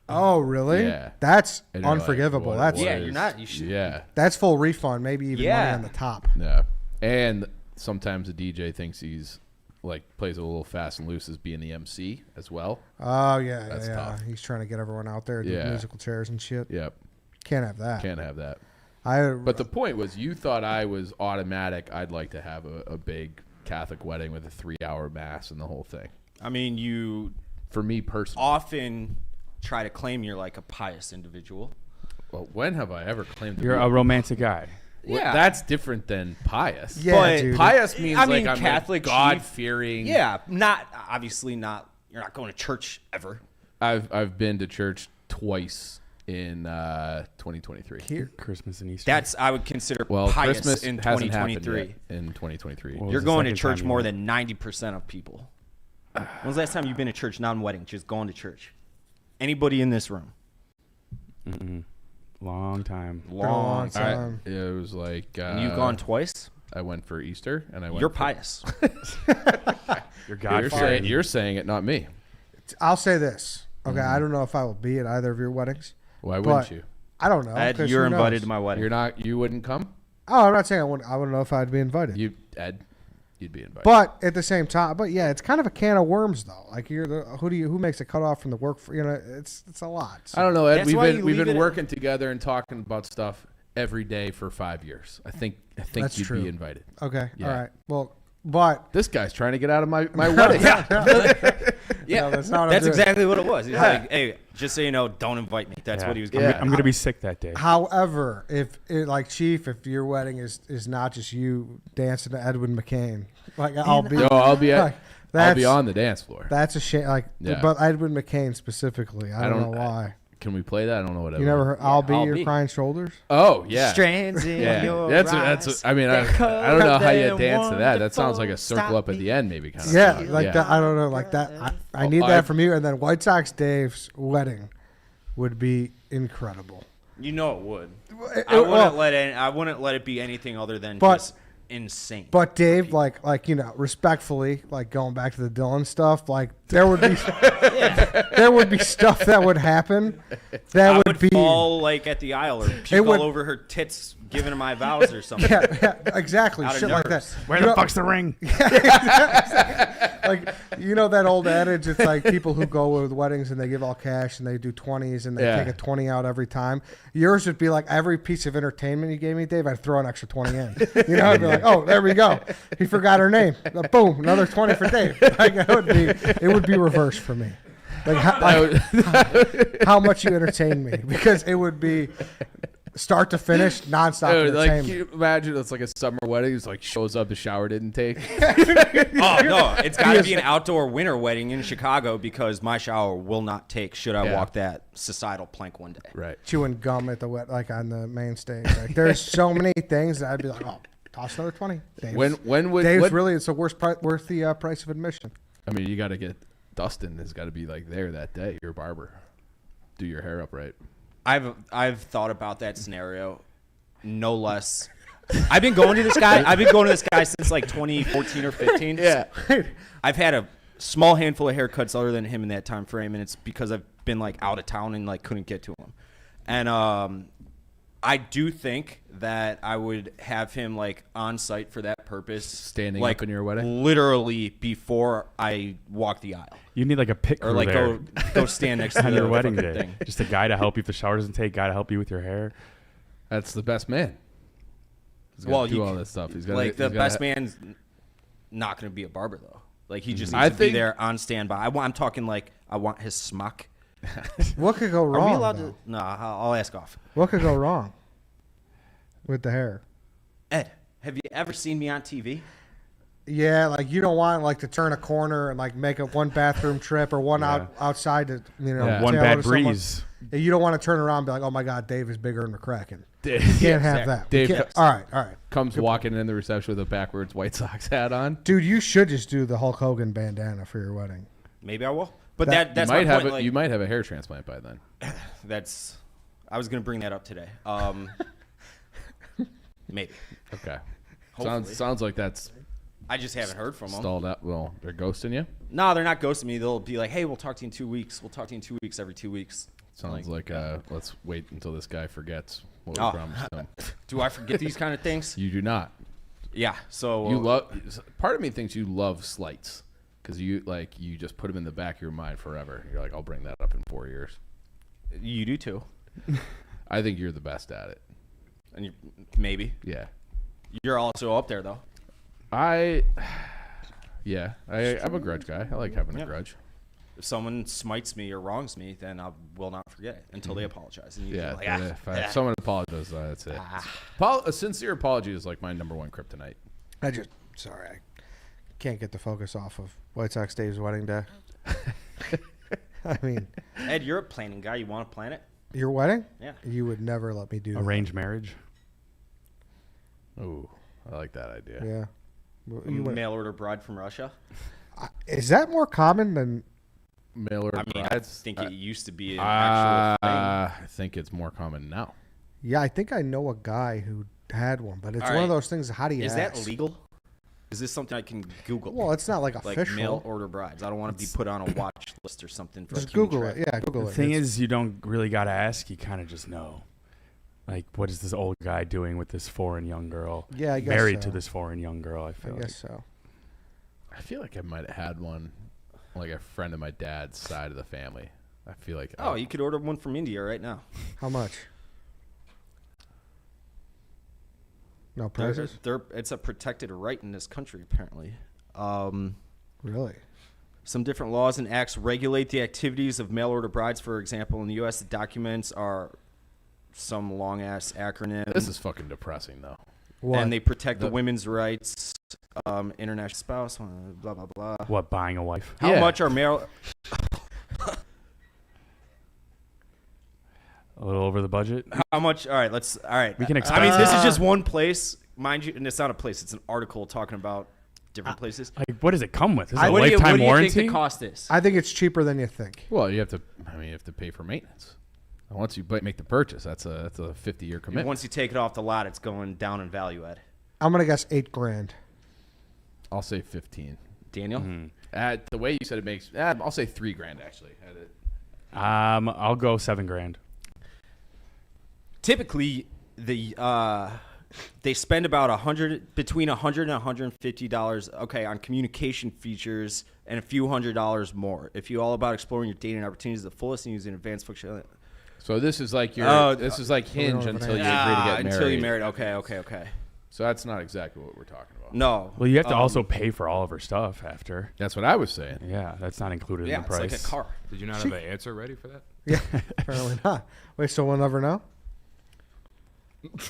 Oh, really? Yeah. That's And you're like, unforgivable. what- That's what Yeah, is- you're not- you should- Yeah. that's full refund, maybe even money Yeah. on the top. Yeah. And sometimes the DJ thinks he's like plays a little fast and loose as being the MC as well. Oh yeah, That's yeah. tough. He's trying to get everyone out there, do Yeah. musical chairs and shit. Yep. Can't have that. Can't have that. But But the point was, you thought I was automatic. I'd like to have a big Catholic wedding with a 3-hour mass and the whole thing. I mean, you For me personally. often try to claim you're like a pious individual. Well, when have I ever claimed to You're be? a romantic guy. Yeah. That's different than pious. yeah, but dude. Pious means I mean, like I'm Catholic, God fearing. Yeah, not obviously not. You're not going to church ever. I've been to church twice in 2023. Here. Christmas and Easter. That's I would consider Well, pious Christmas in hasn't happened 2023. yet in 2023. Well, You're the going to second church time you more went. than 90% of people. When's the last time you've been to church, not in wedding, just going to church? Anybody in this room? Long time. Long time. time. It was like And you've gone twice? I went for Easter and I went. You're for, pious. You're You're God saying, you're saying it, not me. I'll say this. Okay, I don't know if I will be at either of your weddings. Why wouldn't But you? I don't know. Ed, 'cause you're who invited knows? to my wedding. You're not. You wouldn't come. Oh, I'm not saying I wouldn't. I wouldn't know if I'd be invited. You, Ed, you'd be invited. But at the same time, but yeah, it's kind of a can of worms though. Like you're the who makes a cutoff from the work for it's a lot. So- I don't know, Ed. That's We've why been you we've leave been it- working together and talking about stuff every day for 5 years. I think That's you'd true. be invited. Okay, Yeah. all right. Well, but This guy's trying to get out of my wedding. Yeah, that's not what I'm that's doing. exactly what it was. He's like, hey, just so you know, don't invite me. That's what he was going Yeah. I'm gonna be sick that day. however, if Chief, if your wedding is not just you dancing to Edwin McCain, like I'll be. No, I'll be like, I'll be that's- on the dance floor. That's a shame. Like, Yeah. but Edwin McCain specifically, I don't know why. Can we play that? I don't know what. You never heard I'll be I'll your be. crying shoulders? Oh yeah. Strands in Yeah, your that's eyes. I mean, I don't know how you dance to that. That sounds like a Wonderful. circle up at the end, maybe kind of. Yeah, thing. like that. I don't know, like that. I need Oh, that I've- from you. And then White Sox Dave's wedding would be incredible. You know it would. It- I wouldn't well, let it be anything other than But- just insane. But Dave, like respectfully, like going back to the Dylan stuff, like there would be there would be stuff that would happen that I would would be fall like at the aisle or puke would- all over her tits, giving her my vows or something. yeah, exactly Out of shit like that. nerves. Where You the know- fuck's the ring? Like that old adage, it's like people who go with weddings and they give all cash and they do 20s and they Yeah. take a 20 out every time. Yours would be like every piece of entertainment you gave me, Dave, I'd throw an extra 20 in. I'd be like, oh, there we go. He forgot her name. Boom, another 20 for Dave. Like it would be reversed for me. Like how much you entertain me, because it would be start to finish nonstop Dude, like, entertainment. can you imagine it's like a summer wedding. It's like shows up, the shower didn't take. Oh no, it's got to be an outdoor winter wedding in Chicago because my shower will not take. Should I Yeah. walk that societal plank one day? Right. Chewing gum at the like on the main stage. Like there's so many things that I'd be like, oh, toss another 20. Dave's, When would Dave's what- really it's the worst worth the price of admission. I mean, you got to get Dustin has got to be like there that day. Your barber, do your hair up right. I've thought about that scenario, no less. I've been going to this guy since like 2014 or 15. Yeah. I've had a small handful of haircuts other than him in that time frame, and it's because I've been like out of town and like couldn't get to him. And I do think that I would have him like on site for that purpose, Standing like, up in your wedding? literally before I walk the aisle, You need like a pit crew or like there go stand next to on the your wedding fucking day. thing. Just a guy to help you if the shower doesn't take. Guy to help you with your hair. That's the best man. He's got Well, to do you all c- this stuff. He's got Like the best man's not going to be a barber though. Like he just needs I to think- be there on standby. I'm talking like I want his smock. What could go Are wrong? we allowed though? to? No, I'll ask off. What could go wrong with the hair? Ed, have you ever seen me on TV? Yeah, like you don't want like to turn a corner and like make a one bathroom trip or one outside to Yeah. One tail bad to someone. breeze. Yeah, you don't want to turn around and be like, oh my God, Dave is bigger than McCracken. Dave, You can't have that. We Dave can't- All right. comes walking in the reception with a backwards White Sox hat on. Dude, you should just do the Hulk Hogan bandana for your wedding. Maybe I will. But That- that's you might my have point. Like, you might have a hair transplant by then. that's. I was gonna bring that up today. Maybe. Okay. Hopefully. Sounds like that's I just haven't heard from them. stalled out. Well, they're ghosting you. No, they're not ghosting me. They'll be like, "Hey, we'll talk to you in 2 weeks. We'll talk to you in 2 weeks, every 2 weeks." Sounds like let's wait until this guy forgets what we Oh. promised him. Do I forget these kind of things? You do not. Yeah. So You love. Part of me thinks you love slights because you just put them in the back of your mind forever. You're like, I'll bring that up in 4 years. you do too, I think you're the best at it. and maybe Yeah. you're also up there though. I'm a grudge guy. I like having a grudge. If someone smites me or wrongs me, then I will not forget it until they apologize. And Yeah. like, If someone apologizes, that's it. A sincere apology is like my number one kryptonite. I can't get the focus off of White Sox Dave's wedding day. I mean, Ed, you're a planning guy. You want to plan it? your wedding? Yeah. You would never let me do Arranged marriage. Ooh, I like that idea. that. Yeah. Well, A you would- mail order bride from Russia. Is that more common than? Mail order I mean, brides. I think it used to be an actual thing. I think it's more common now. Yeah, I think I know a guy who had one, but it's All one of right. those things. How do you Is ask? that legal? Is this something I can Google? Well, it's not like like official. mail order brides. I don't want to be put on a watch list or something for Just human Google it. trafficking. Yeah, Google The it. thing It's- is, you don't really got to ask. You kind of just know. Like, what is this old guy doing with this foreign young girl? Yeah, I guess Married so. to this foreign young girl, I I feel guess like. so. I feel like I might have had one, like a friend of my dad's side of the family. I feel like. Oh, you could order one from India right now. How much? No prices? It's a protected right in this country, apparently. Really? Some different laws and acts regulate the activities of mail order brides. For example, in the U.S., the documents are some long ass acronym. This is fucking depressing, though. What? And they protect the women's rights, international spouse, blah blah blah. What, buying a wife? How Yeah. much are mail? A little over the budget? How much? All right, all right. We can I mean, this is expect- just one place, mind you, and it's not a place. It's an article talking about different places. Like, what does it come with? Is it a What do lifetime you warranty? think the cost is? I think it's cheaper than you think. Well, you have to pay for maintenance. And once you make the purchase, that's a 50-year commitment. Once you take it off the lot, it's going down in value, Ed. I'm gonna guess $8,000. I'll say 15. Daniel? The way you said it makes, I'll say $3,000 actually. I'll go $7,000. Typically, they spend about between $100 and $150 on communication features and a few $100 more. If you're all about exploring your dating opportunities at the fullest and using advanced functionality. So this is like this is like Hinge don't until you have agree to get married. Until you're married. Okay. So that's not exactly what we're talking about. No. Well, you have to also pay for all of her stuff after. That's what I was saying. Yeah, that's not included Yeah, in the it's price. like a car. Did you not have an answer ready for that? Yeah, apparently not. Wait, so we'll never know?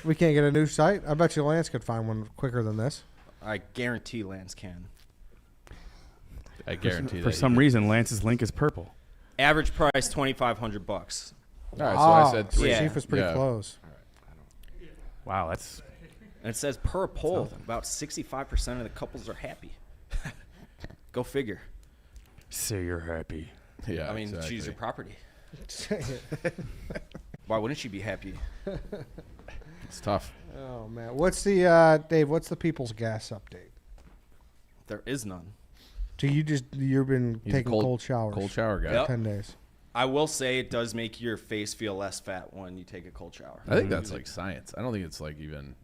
We can't get a new site? I bet you Lance could find one quicker than this. I guarantee Lance can. I guarantee that. For some reason, Lance's link is purple. Average price $2,500. All right, so I said so 3. Chief was pretty Yeah. close. Wow, that's And it says per poll, about 65% of the couples are happy. Go figure. say you're happy. Yeah, I mean, exactly. she's your property. Why wouldn't she be happy? It's tough. Oh man, what's the Dave? What's the people's gas update? There is none. Do you've been He's a taking cold showers? Cold shower guy. Yep. 10 days. I will say it does make your face feel less fat when you take a cold shower. I think that's like science. I don't think it's like even.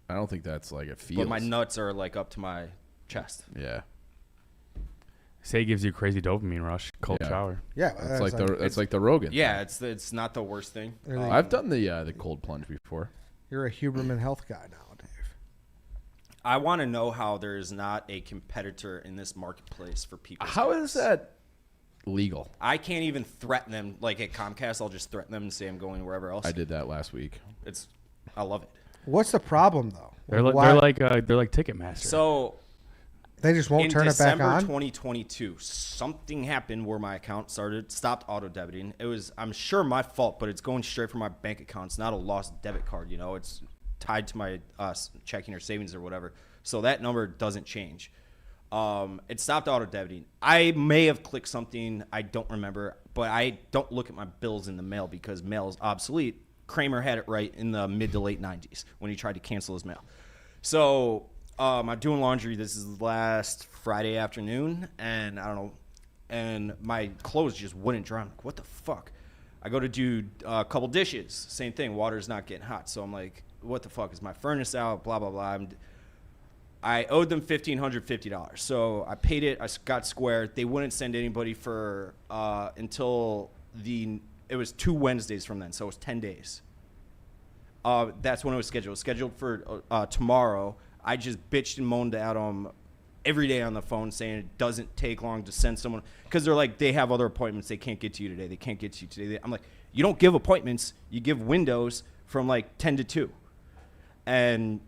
I don't think that's like it feels. But my nuts are like up to my chest. Yeah. Say it gives you a crazy dopamine rush. Cold Yeah. shower. Yeah, That's like the Rogan. Yeah, it's not the worst thing. Really, I've done the cold plunge before. you're a Huberman health guy now, Dave. I want to know how there is not a competitor in this marketplace for people. How is that legal? I can't even threaten them. Like at Comcast, I'll just threaten them and say I'm going wherever else. I did that last week. I love it. What's the problem though? They're Why- like Ticketmaster. So They just won't in turn December it back on? 2022, something happened where my account stopped auto debiting. It was, I'm sure, my fault, but it's going straight from my bank account. It's not a lost debit card. You know, it's tied to my checking or savings or whatever. So that number doesn't change. It stopped auto debiting. I may have clicked something. I don't remember, but I don't look at my bills in the mail because mail is obsolete. Kramer had it right in the mid to late 90s when he tried to cancel his mail. So I'm doing laundry. This is last Friday afternoon, and I don't know, and my clothes just wouldn't dry. I'm like, what the fuck? I go to do a couple dishes. Same thing. Water's not getting hot. So I'm like, what the fuck? Is my furnace out? Blah, blah, blah. I owed them $1,550. So I paid it. I got square. They wouldn't send anybody for until it was 2 Wednesdays from then. So it was 10 days. That's when it was scheduled. It was scheduled for tomorrow. I just bitched and moaned at them every day on the phone saying it doesn't take long to send someone. Because they're like, they have other appointments. They can't get to you today. They can't get to you today. I'm like, you don't give appointments. You give windows from like 10 to 2. And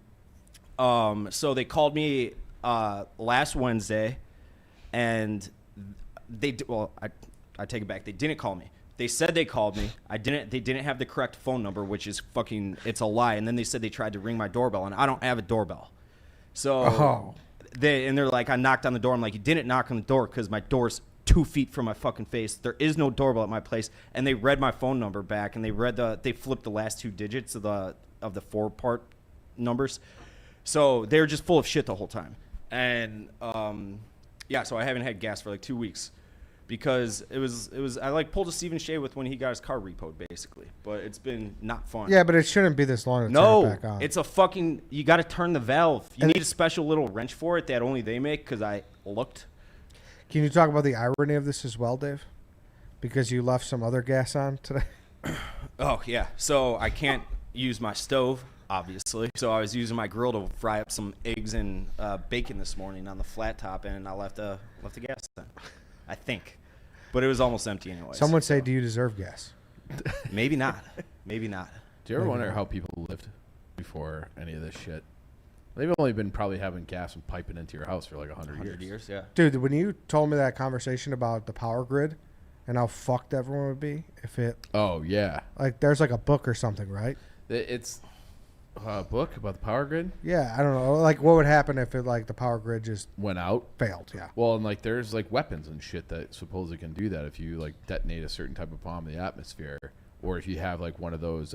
so they called me last Wednesday. And I take it back. They didn't call me. They said they called me. They didn't have the correct phone number, which is fucking, it's a lie. And then they said they tried to ring my doorbell, and I don't have a doorbell. So they're like, I knocked on the door. I'm like, you didn't knock on the door because my door's 2 feet from my fucking face. There is no doorbell at my place. And they read my phone number back, and they flipped the last 2 digits of the 4-part numbers. So they were just full of shit the whole time. And so I haven't had gas for like 2 weeks. Because it was I like pulled a Stephen Shea with when he got his car repoed basically, but it's been not fun. Yeah, but it shouldn't be this long to turn it back on. It's a fucking, you got to turn the valve. You need a special little wrench for it that only they make because I looked. Can you talk about the irony of this as well, Dave? Because you left some other gas on today. Oh yeah, so I can't use my stove obviously. So I was using my grill to fry up some eggs and bacon this morning on the flat top, and I left the gas on. I think. But it was almost empty anyway. Some would say, do you deserve gas? Maybe not. Maybe not. Do you ever wonder how people lived before any of this shit? They've only been probably having gas and piping into your house for like 100 years. Yeah. Dude, when you told me that conversation about the power grid and how fucked everyone would be if it... Oh, yeah. Like, there's like a book or something, right? It's a book about the power grid? Yeah, I don't know. Like, what would happen if it, like, the power grid just... Went out? Failed, yeah. Well, and, like, there's, like, weapons and shit that supposedly can do that if you, like, detonate a certain type of bomb in the atmosphere. Or if you have, like, one of those,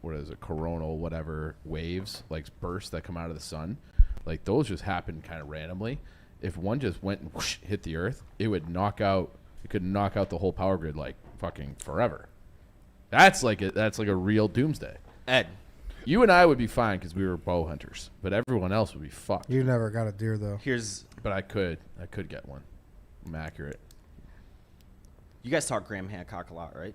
what is it, coronal whatever waves, like, bursts that come out of the sun. Like, those just happen kind of randomly. If one just went and whoosh, hit the earth, it would knock out... It could knock out the whole power grid, like, fucking forever. That's like a real doomsday. Ed. You and I would be fine because we were bow hunters, but everyone else would be fucked. You never got a deer, though. But I could get one. I'm accurate. You guys talk Graham Hancock a lot, right?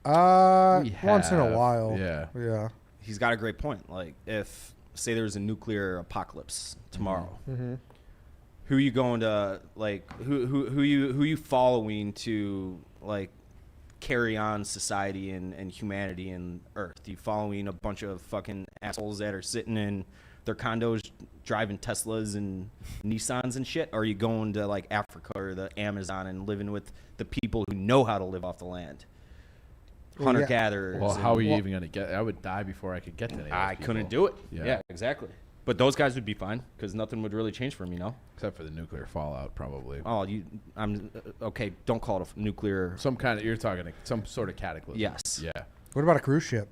Once in a while. Yeah. He's got a great point. Like, if, say there was a nuclear apocalypse tomorrow, who you going to, like, who you following to, like, carry on society and humanity and Earth? You following a bunch of fucking assholes that are sitting in their condos driving Teslas and Nissans and shit? Or are you going to, like, Africa or the Amazon and living with the people who know how to live off the land? Hunter-gatherers. Well, how are you even going to get... I would die before I could get to any of those I people. couldn't do it. Yeah. Yeah, exactly. But those guys would be fine because nothing would really change for them, you know? Except for the nuclear fallout, probably. Oh, okay, don't call it a nuclear... Some kind of... You're talking some sort of cataclysm. Yes. Yeah. What about a cruise ship?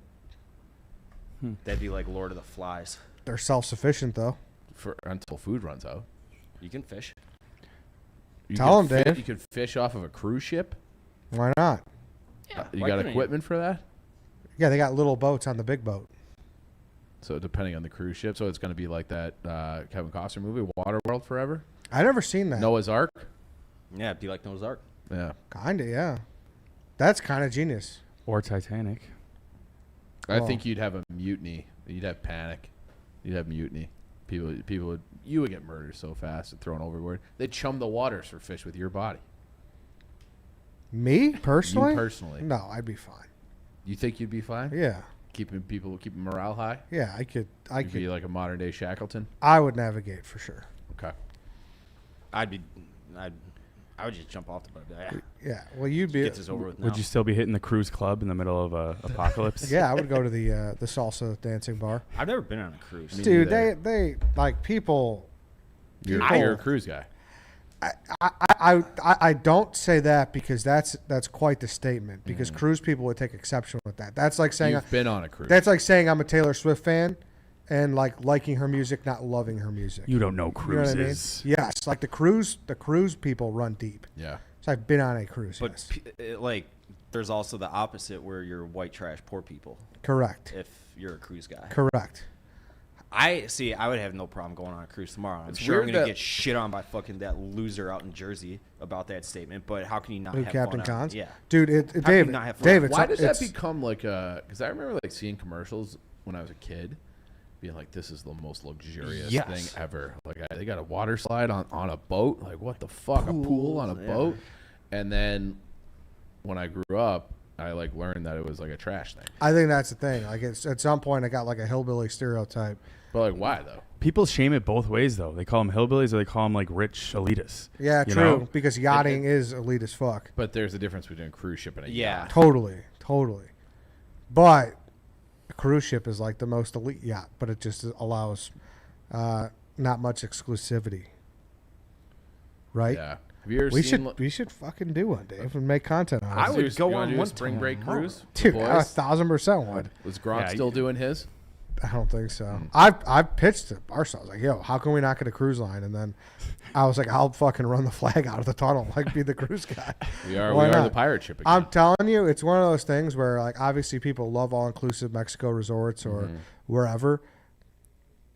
That'd be like Lord of the Flies. They're self-sufficient, though. Until food runs out. You can fish. Tell 'em, Dave. You could fish off of a cruise ship? Why not? You got equipment for that? Yeah, they got little boats on the big boat. So depending on the cruise ship, so it's going to be like that Kevin Costner movie, Waterworld Forever? I never seen that. Noah's Ark? Yeah, it'd be like Noah's Ark. Yeah. Kinda, yeah. That's kind of genius. Or Titanic. I think you'd have a mutiny. You'd have panic. You'd have mutiny. You would get murdered so fast and thrown overboard. They'd chum the waters for fish with your body. Me personally? You personally. No, I'd be fine. You think you'd be fine? Yeah. Keeping morale high? Yeah, I could be like a modern day Shackleton? I would navigate for sure. Okay. I would just jump off the boat. Yeah. Well, you'd be. Get this over with now. Would you still be hitting the cruise club in the middle of a apocalypse? Yeah, I would go to the salsa dancing bar. I've never been on a cruise. Dude, they like people. You're a cruise guy. I don't say that because that's quite the statement. Because cruise people would take exception with that. That's like saying You've been on a cruise. That's like saying I'm a Taylor Swift fan, and like liking her music, not loving her music. You don't know You know what I mean? cruises. Yes, like the cruise people run deep. Yeah. So I've been on a cruise. But Yes. there's also the opposite where you're white trash poor people. Correct. If you're a cruise guy. Correct. I would have no problem going on a cruise tomorrow. I'm It's sure I'm weird gonna that- get shit on by fucking that loser out in Jersey about that statement. But how can you not Who, have Captain fun? Cons? Yeah, Dude, How can you David, not have fun? David, Why does that it's- become like a? Because I remember like seeing commercials when I was a kid, being like, "This is the most luxurious Yes. thing ever." Like they got a water slide on a boat. Like what the fuck? A pool on a boat. And then when I grew up, I like learned that it was like a trash thing. I think that's the thing. Like it's, at some point, I got like a hillbilly stereotype. But like why though? People shame it both ways, though. They call them hillbillies or they call them, like, rich elitists. Yeah, You true. know? Because yachting is elite as fuck. But there's a difference between a cruise ship and a Yeah. yacht. Totally. But a cruise ship is like the most elite yacht, but it just allows not much exclusivity. Right? Yeah. Have you ever We seen? should fucking do one, Dave, and make content on it. I would go you wanna on do a one spring break tomorrow. cruise. with Dude, the I boys? 1,000% would. Was Gronk Yeah, still doing his? I don't think so. I've pitched it ourselves like, yo, how can we not get a cruise line? And then I was like, I'll fucking run the flag out of the tunnel, like be the cruise guy. We are Why the not? pirate ship again. I'm telling you, it's one of those things where like obviously people love all inclusive Mexico resorts or wherever.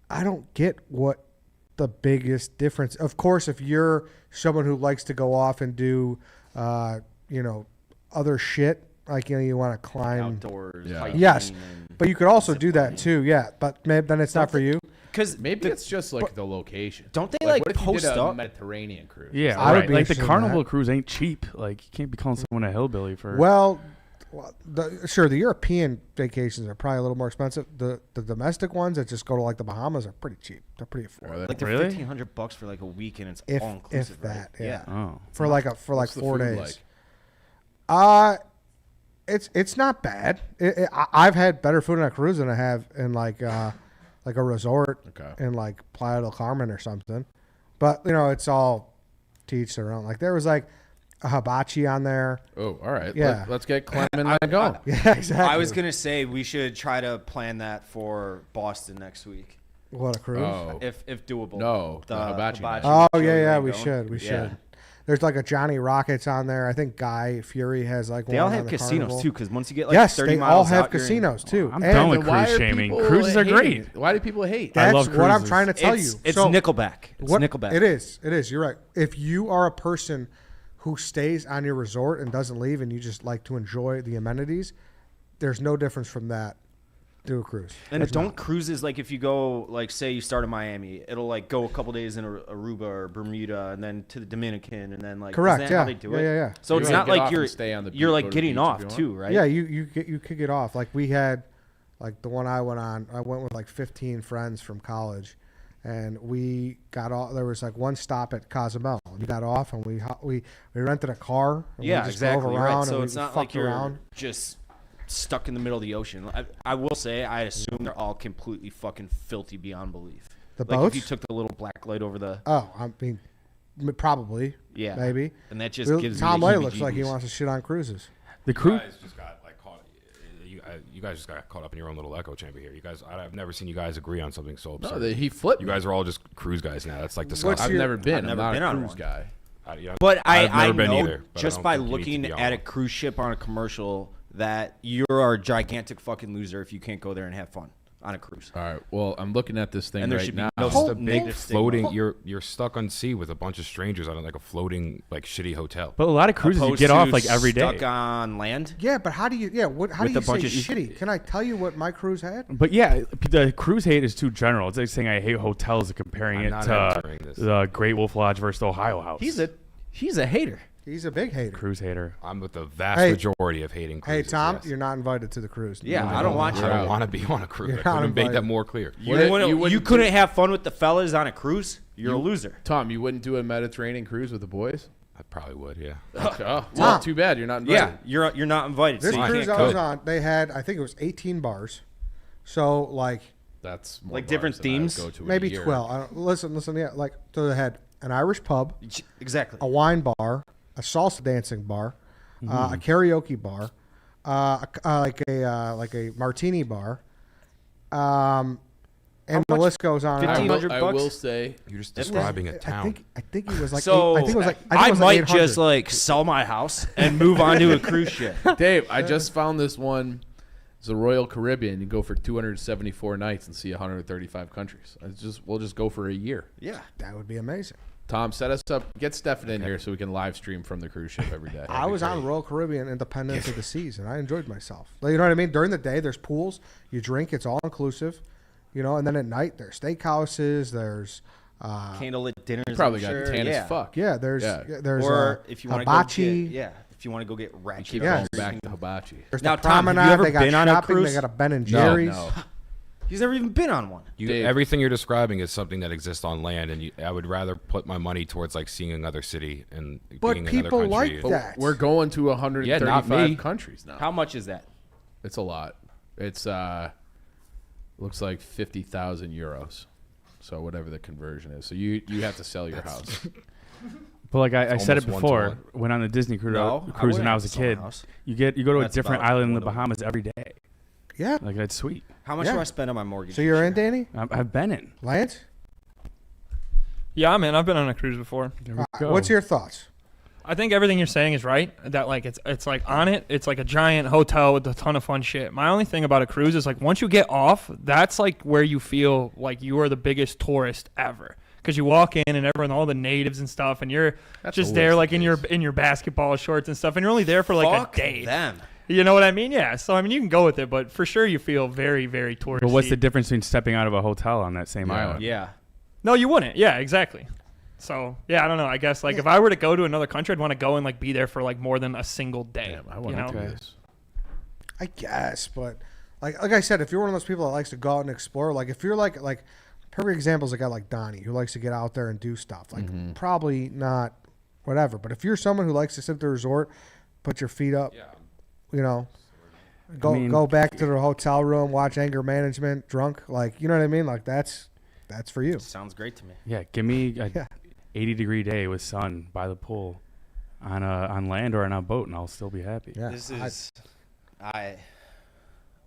I don't get what the biggest difference. Of course, if you're someone who likes to go off and do, other shit, like you want to climb Outdoors. Yeah. hiking Yes, and- but you could also do that too. Yeah, but maybe then it's not for you. Because Maybe it's just like the location. don't they, like, what if you post did a up? Mediterranean cruise? Yeah, I would right. be Like, the interested in Carnival that. cruise ain't cheap. Like, you can't be calling someone a hillbilly for... Well, sure, the European vacations are probably a little more expensive. The domestic ones that just go to like the Bahamas are pretty cheap. They're pretty affordable. like they're Really? $1,500 for like a week and it's If- all inclusive. if that, right? yeah. Oh. For like What's 4 the food days. like? It's not bad. I've had better food on a cruise than I have in like a resort Okay. in like Playa del Carmen or something. But it's all to each their own. Like there was like a hibachi on there. Oh, all right. Yeah. Let's get Clem and going. Yeah, exactly. I was gonna say we should try to plan that for Boston next week, What a cruise. Oh. if doable. No, the hibachi night. Oh show yeah, you we going. should. We Yeah. should. There's like a Johnny Rockets on there. I think Guy Fury has like They one all on have the casinos Carnival. too, because once you get like Yes, 30 they miles all have out, you're in- casinos too. I'm And done with Then why cruise are shaming. people Cruises are hating? great. Why do people hate? That's love what I'm cruises. trying to tell It's, you. it's So Nickelback. It's what- Nickelback. It is. It is. You're right. If you are a person who stays on your resort and doesn't leave, and you just like to enjoy the amenities, there's no difference from that to a cruise. And There's don't not. cruises, like if you go, like say you start in Miami, it'll like go a couple days in Aruba or Bermuda, and then to the Dominican, and then like Correct, Isn't that yeah. how they do Yeah, it? yeah, yeah. So You it's can not get like off and you're stay on the you're beach, like go to the getting beach if off you want. too, right? Yeah, you could get off. Like we had, like the one I went on. I went with like 15 friends from college, and we got off. There was like one stop at Cozumel. We got off and we rented a car. And Yeah, we just exactly. drove Right. around So and it's we not like fucked you're around. just stuck in the middle of the ocean. I will say, I assume they're all completely fucking filthy beyond belief. The like boats? if you took the little black light over the Oh, I mean, probably. yeah, Maybe. and that just Well, gives Tom me Lay the looks like he heebie-jeebies. wants to shit on cruises. The You cruise... guys just got like caught. You guys just got caught up in your own little echo chamber here. You guys, I've never seen you guys agree on something so absurd. No, he flipped. You guys are all just cruise guys now. That's like What's disgusting. I've your- never been. I've I'm never not been a on cruise one. guy. But I've I never been know either, but I just don't by think you need to looking be on at a one. cruise ship on a commercial that you're a gigantic fucking loser if you can't go there and have fun on a cruise. All right. Well, I'm looking at this thing And there right should be now. no Hold- negative stigma. Floating, you're stuck on sea with a bunch of strangers on like a floating like shitty hotel. But a lot of cruises you Opposed get off to like every day. Stuck on land. Yeah, but how do you? Yeah, what? How With do you a bunch say of- shitty? Can I tell you what my cruise had? But yeah, the cruise hate is too general. It's like saying I hate hotels and comparing I'm it not to entering this. the Great Wolf Lodge versus the Ohio House. He's a hater. He's a big hater. Cruise hater. I'm with the vast Hey. majority of hating Hey, cruises. Tom, yes. you're not invited to the cruise. Yeah, I don't want you. I don't want to be on a cruise. You're I couldn't not have made that invited. more clear. You, Wouldn't- you wouldn't couldn't do- have fun with the fellas on a cruise? You're a loser. Tom, you wouldn't do a Mediterranean cruise with the boys? I probably would, yeah. Oh, well, too bad you're not invited. Yeah, you're not invited. This so you cruise can't I was go. on, they had, I think it was 18 bars. So, like, That's more Like bars different than I would themes? go to in a maybe year. 12. Listen, yeah. Like, so they had an Irish pub, Exactly. a wine bar, a salsa dancing bar, a karaoke bar, like a martini bar, and the list goes on. I and on. will, $1,500 I will say, You're just describing a I town. think it was like. So I think it was like. I think it was might like just 800. like sell my house and move on to a cruise ship. Dave, I just found this one. It's the Royal Caribbean. You go for 274 nights and see 135 countries. We'll just go for a year. Yeah. That would be amazing. Tom, set us up. Get Stefan in here so we can live stream from the cruise ship every day. I was on the Royal Caribbean Independence of the Seas, and I enjoyed myself. Like, you know what I mean? During the day, there's pools. You drink. It's all inclusive. You know, and then at night, there's steakhouses. There's Candlelit dinners. Probably I'm got sure. tan yeah. as fuck. yeah, there's Or if you want to go hibachi. get, if you want to go get ratchet. Keep Yeah. going back to hibachi. There's Now, the Tom, have you promenade. ever They got been on a shopping. cruise? They got a Ben and Jerry's. No. He's never even been on one. Dave. Everything you're describing is something that exists on land, and I would rather put my money towards like seeing another city and But being people another country. like that. We're going to Yeah, not 135 me. countries now. How much is that? It's a lot. It's looks like 50,000 euros. So whatever the conversion is. So you have to sell your house. But like I said it almost one to before, one. when on the Disney cruise, No, I cruise when wouldn't I have was a to sell my kid, house. you go to a That's different about island in the 1 to 1. Bahamas every day. Yeah. Like that's sweet. How much Yeah. do I spend on my mortgage? So you're this in, year? Danny? I've been in. Lance? Yeah, man, I've been on a cruise before. There we go. What's your thoughts? I think everything you're saying is right. That like it's like on it. It's like a giant hotel with a ton of fun shit. My only thing about a cruise is like once you get off, that's like where you feel like you are the biggest tourist ever. Because you walk in and everyone, all the natives and stuff, and you're That's just always there the like in case. your basketball shorts and stuff, and you're only there for like Fuck a day. them. You know what I mean? Yeah. So I mean, you can go with it, but for sure you feel very, very touristy. But what's the difference between stepping out of a hotel on that same Yeah. island? Yeah. No, you wouldn't. Yeah, exactly. So yeah, I don't know. I guess like if I were to go to another country, I'd want to go and like be there for like more than a single day. Damn, I want you to know? do this. I guess, but like I said, if you're one of those people that likes to go out and explore, like if you're like perfect example is a guy like Donnie who likes to get out there and do stuff. Like probably not whatever. But if you're someone who likes to sit at the resort, put your feet up, you know, go back to the hotel room, watch Anger Management, drunk, like you know what I mean? Like that's for you. Sounds great to me. Yeah, give me a Yeah. 80-degree day with sun by the pool, on land or on a boat, and I'll still be happy. Yeah, This is,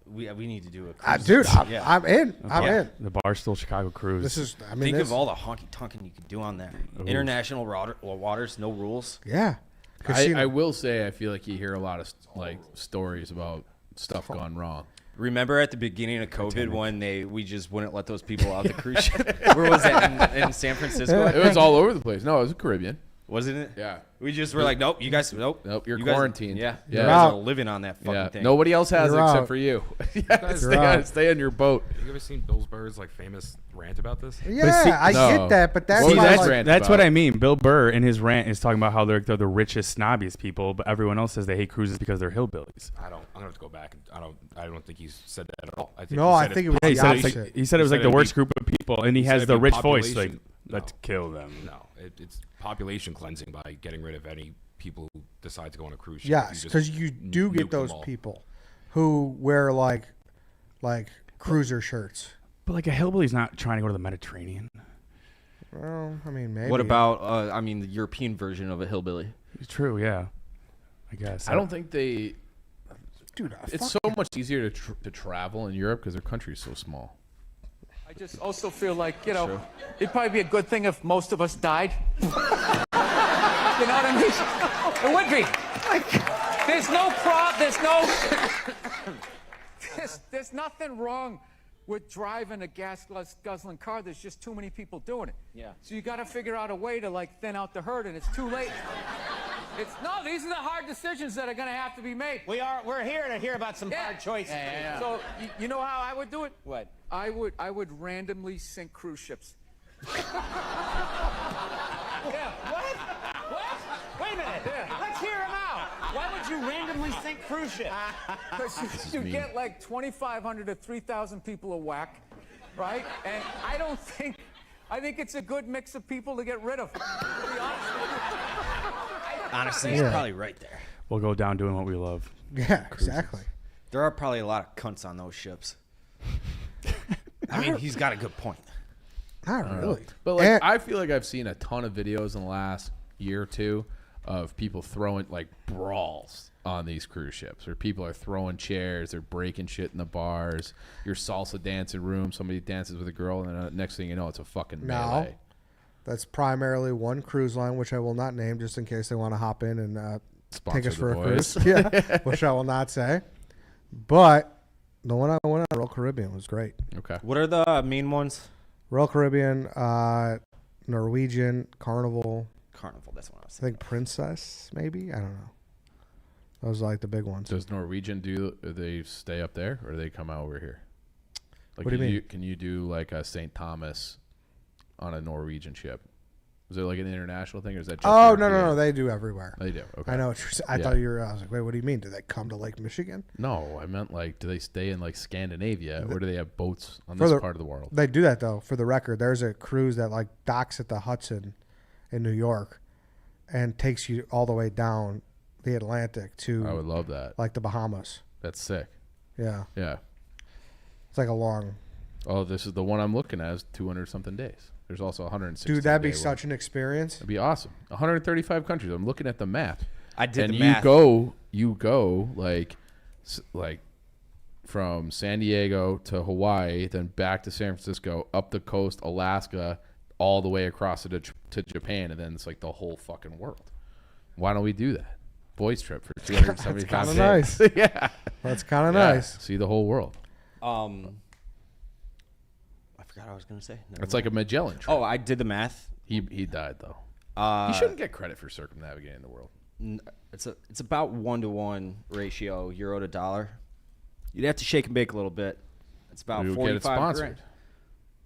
we need to do a cruise. dude, Yeah. I'm in. I'm Yeah. in. The Barstool Chicago cruise. This is. I mean, Think this, of all the honky tonkin you could do on there. International waters, no rules. yeah. Casino. I will say I feel like you hear a lot of like stories about stuff gone wrong. Remember at the beginning of COVID when we just wouldn't let those people out the cruise ship? Where was that in San Francisco? It was all over the place. No, it was the Caribbean. Wasn't it? Yeah. We just were like, nope, you guys, nope. Nope, you're You guys- quarantined. Yeah. Yeah. You You're guys are out. living on that fucking Yeah. thing. Nobody else has You're it except out. for you. You're stay out. stay on your boat. Have you ever seen Bill Burr's like famous rant about this? Yeah, see- I No. get that, but that's What was why, his like, rant That's about? what I mean. Bill Burr in his rant is talking about how they're the richest, snobbiest people, but everyone else says they hate cruises because they're hillbillies. I'm gonna have to go back. I don't think he's said that at all. I think No, he I said think it was Yeah, he the said, it's opposite. like, he said it was like the it'd worst be- group of people, and he he has said the it'd be rich voice. Like, population. let's No. kill them. No, it's population cleansing by getting rid of any people who decide to go on a cruise ship. Yes, just because you do nuke get them those all. people who wear like cruiser shirts. But like a hillbilly's not trying to go to the Mediterranean. Well, I mean, maybe. What about, the European version of a hillbilly? It's true, yeah. I guess. I don't think they. dude? It's so much easier to travel in Europe because their country is so small. I just also feel like, it'd probably be a good thing if most of us died. You know what I mean? It would be. There's nothing wrong with driving a gas-guzzling car. There's just too many people doing it. Yeah. So you got to figure out a way to like thin out the herd, and it's too late. These are the hard decisions that are going to have to be made. We're here to hear about some hard choices. So you know how I would do it? What? I would randomly sink cruise ships. What? Wait a minute. Let's hear him out. Why would you randomly sink cruise ship? Because you get like 2,500 to 3,000 people a whack, right? And I think it's a good mix of people to get rid of. To be honest with you. Honestly, he's probably right there. We'll go down doing what we love. Yeah, exactly. There are probably a lot of cunts on those ships. I mean, he's got a good point. Not really. But like, I feel like I've seen a ton of videos in the last year or two of people throwing like brawls on these cruise ships, where people are throwing chairs, they're breaking shit in the bars. Your salsa dancing room, somebody dances with a girl, and then next thing you know, it's a fucking melee. That's primarily one cruise line, which I will not name, just in case they want to hop in and take us for a cruise. Yeah, which I will not say. But the one I went on, Royal Caribbean, was great. Okay. What are the main ones? Royal Caribbean, Norwegian, Carnival. Carnival, that's what I was I think Princess, maybe? I don't know. Those are like the big ones. Does Norwegian do they stay up there, or do they come out over here? Like, What do you mean? Can you do like a St. Thomas on a Norwegian ship? Is it like an international thing, or is that just Oh, European? no. They do everywhere. They do. Okay. I know what you're saying. I thought you were. I was like, wait, what do you mean? Do they come to Lake Michigan? No, I meant like, do they stay in like Scandinavia, or do they have boats on this part of the world? They do that, though, for the record. There's a cruise that like docks at the Hudson in New York and takes you all the way down the Atlantic to I would love that. like the Bahamas. That's sick. Yeah. Yeah. It's like a long. Oh, this is the one I'm looking at. Is 200 something days. There's also 160. Dude, that'd be such an experience. It'd be awesome. 135 countries. I'm looking at the map. I did and the math. You go like from San Diego to Hawaii, then back to San Francisco, up the coast, Alaska, all the way across to Japan, and then it's like the whole fucking world. Why don't we do that? Boys trip for 275 That's days. nice. Yeah. That's kind of nice. See the whole world. I forgot what I was going to say. It's like a Magellan trip. Oh, I did the math. He died, though. He shouldn't get credit for circumnavigating the world. It's about 1-to-1 ratio, euro to dollar. You'd have to shake and bake a little bit. It's about We would 45 get it sponsored. grand.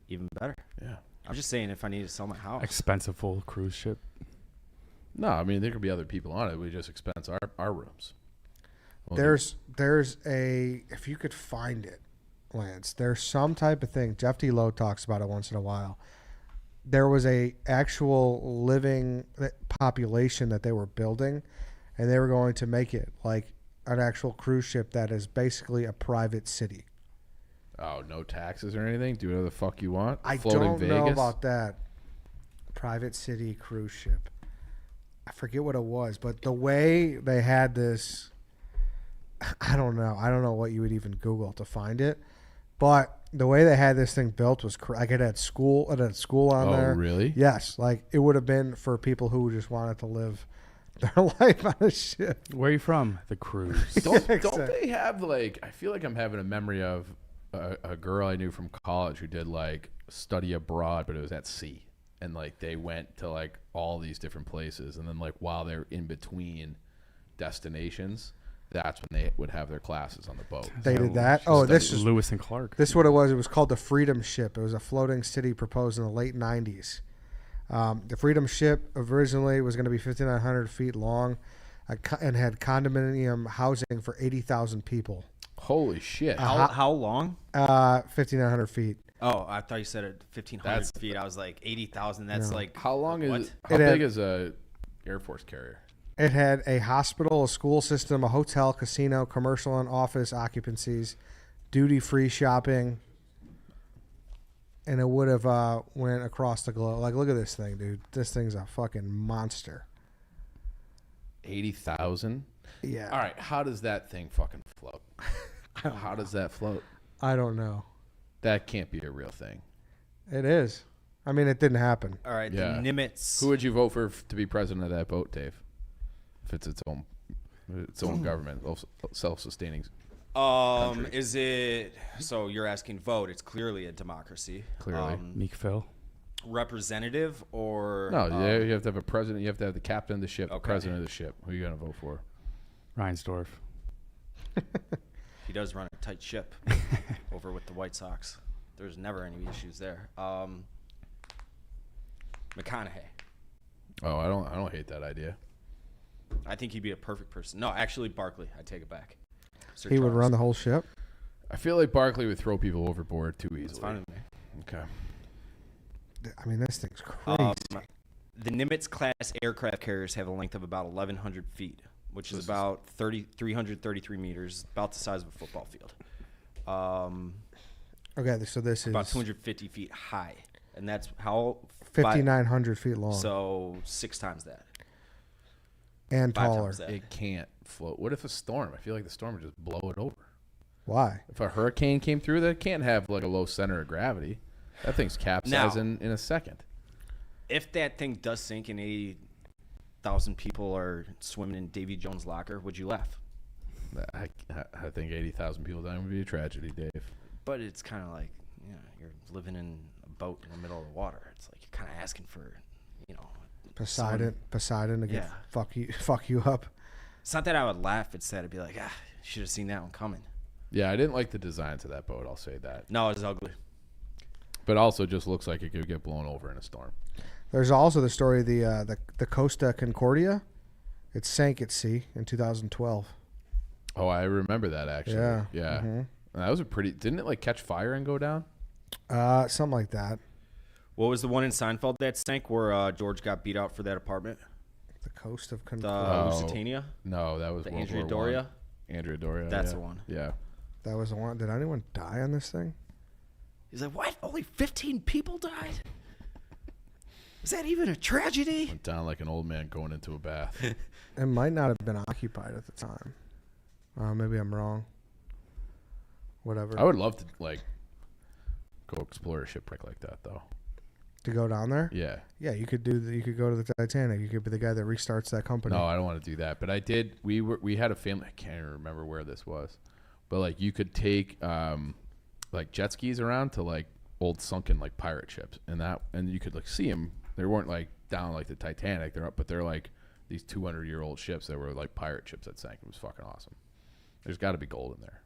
Even better. Yeah. I'm just saying, if I need to sell my house. Expensive full cruise ship. No, I mean, there could be other people on it. We just expense our rooms. Well, There's a, if you could find it, Lance, there's some type of thing. Jeff D. Lowe talks about it once in a while. There was a actual living population that they were building, and they were going to make it like an actual cruise ship that is basically a private city. Oh, no taxes or anything? Do whatever the fuck you want? I Floating don't know Vegas? about that. Private city cruise ship. I forget what it was, but the way they had this, I don't know. I don't know what you would even Google to find it, but the way they had this thing built was like it had school on there. Oh, really? Yes, like it would have been for people who just wanted to live their life on a ship. Where are you from? The cruise. Don't they have like? I feel like I'm having a memory of a girl I knew from college who did like study abroad, but it was at sea, and like they went to like all these different places, and then like while they're in between destinations, that's when they would have their classes on the boat. They did that. Oh, this is Lewis and Clark. This is what it was. It was called the Freedom Ship. It was a floating city proposed in the late 90s. The Freedom Ship originally was going to be 5,900 feet long and had condominium housing for 80,000 people. Holy shit! How long? 5,900 feet. Oh, I thought you said it 1,500 feet. I was like 80,000. That's like How long is? what? How It had- big is a Air Force carrier? It had a hospital, a school system, a hotel, casino, commercial and office occupancies, duty-free shopping, and it would have went across the globe. Like, look at this thing, dude. This thing's a fucking monster. 80,000. Yeah. All right. How does that thing fucking float? How does that float? I don't know. That can't be a real thing. It is. I mean, it didn't happen. All right, Yeah. the Nimitz. Who would you vote for to be president of that boat, Dave? If it's its own government, self-sustaining. country. Is it? So you're asking vote? It's clearly a democracy. Clearly. Meek Phil. Representative or No, you have to have a president. You have to have the captain of the ship, the president of the ship. Who are you going to vote for? Reinsdorf. He does run a tight ship over with the White Sox. There's never any issues there. McConaughey. Oh, I don't hate that idea. I think he'd be a perfect person. No, actually, Barkley. I take it back. Sir He would Charles. run the whole ship. I feel like Barkley would throw people overboard too easily. It's fine with me. Okay. I mean, this thing's crazy. The Nimitz-class aircraft carriers have a length of about 1,100 feet, which is about 333 meters, about the size of a football field. Okay, so this is About 250 feet high, and that's how 5,900 feet long. So 6 times that. And 5 taller. times that. It can't float. What if a storm? I feel like the storm would just blow it over. Why? If a hurricane came through, that can't have like a low center of gravity. That thing's capsizing in a second. If that thing does sink and 80,000 people are swimming in Davy Jones' locker, would you laugh? I think 80,000 people dying would be a tragedy, Dave. But it's kind of like, you're living in a boat in the middle of the water. It's like you're kind of asking for, Poseidon to get fuck you up. It's not that I would laugh. It's that I'd be like, should have seen that one coming. Yeah, I didn't like the design to that boat. I'll say that. No, it's ugly. But also just looks like it could get blown over in a storm. There's also the story of the Costa Concordia. It sank at sea in 2012. Oh, I remember that actually. Yeah. Yeah. Mm-hmm. That was a pretty. Didn't it like catch fire and go down? Something like that. What was the one in Seinfeld that sank where George got beat out for that apartment? The Coast of The Concordia. Lusitania? No, that was The World Andrea War Doria? I. Andrea Doria. That's yeah. the one. Yeah. That was the one. Did anyone die on this thing? He's like, what? Only 15 people died? Is that even a tragedy? Went down like an old man going into a bath. It might not have been occupied at the time. Maybe I'm wrong. Whatever. I would love to like go explore a shipwreck like that though. To go down there? Yeah. Yeah, you could you could go to the Titanic. You could be the guy that restarts that company. No, I don't want to do that. But I did. We had a family. I can't even remember where this was, but like you could take like jet skis around to like old sunken like pirate ships, and you could like see them. They weren't like down like the Titanic. They're up, but they're like these 200-year-old ships that were like pirate ships that sank. It was fucking awesome. There's got to be gold in there.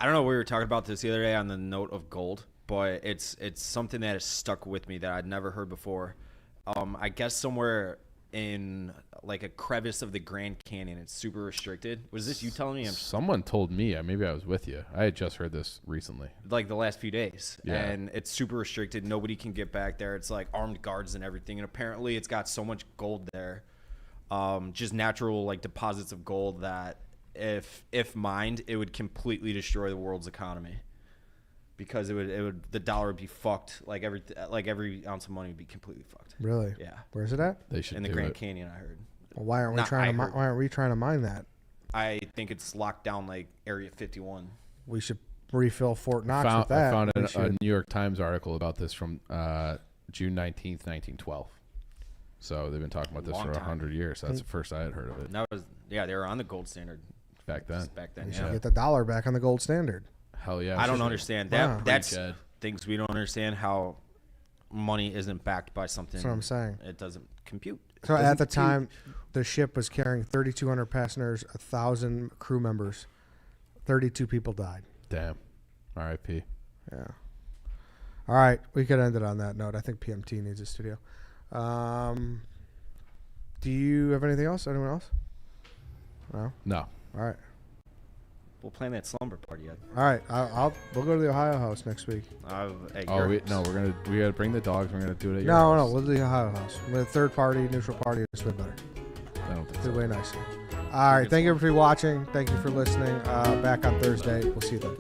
I don't know. We were talking about this the other day on the note of gold, but it's something that has stuck with me that I'd never heard before. I guess somewhere in like a crevice of the Grand Canyon, it's super restricted. Was this you telling me? Someone told me. Maybe I was with you. I had just heard this recently. Like the last few days. Yeah. And it's super restricted. Nobody can get back there. It's like armed guards and everything. And apparently it's got so much gold there, just natural like deposits of gold that if mined, it would completely destroy the world's economy. Because it would the dollar would be fucked. Like every ounce of money would be completely fucked. Really? Yeah. Where's it at? They should In the do Grand it. Canyon, I heard. Well, why aren't we trying to mine that? I think it's locked down like Area 51. We should refill Fort Knox with I that. found We a should. New York Times article about this from June 19th, 1912. So they've been talking about this Long for time. 100 years. That's the first I had heard of it And that was they were on the gold standard back then. back then. We Yeah. should get the dollar back on the gold standard. Hell yeah. I don't understand that. Wow. That's Pretty good. things we don't understand how money isn't backed by something. That's what I'm saying. It doesn't compute. It So at doesn't the compute. time, the ship was carrying 3,200 passengers, 1,000 crew members. 32 people died. Damn. R.I.P. Yeah. All right, we could end it on that note. I think PMT needs a studio. Do you have anything else? Anyone else? No. No. All right. We'll plan that slumber party yet. All right. We'll go to the Ohio House next week. Hey, Oh, we gotta bring the dogs. We're gonna do it at your No, house. we'll do the Ohio House with a third party, neutral party. It's way better. I don't think It's so. way nicer. All right. Thank you for watching. Thank you for listening. Back on Thursday. We'll see you then.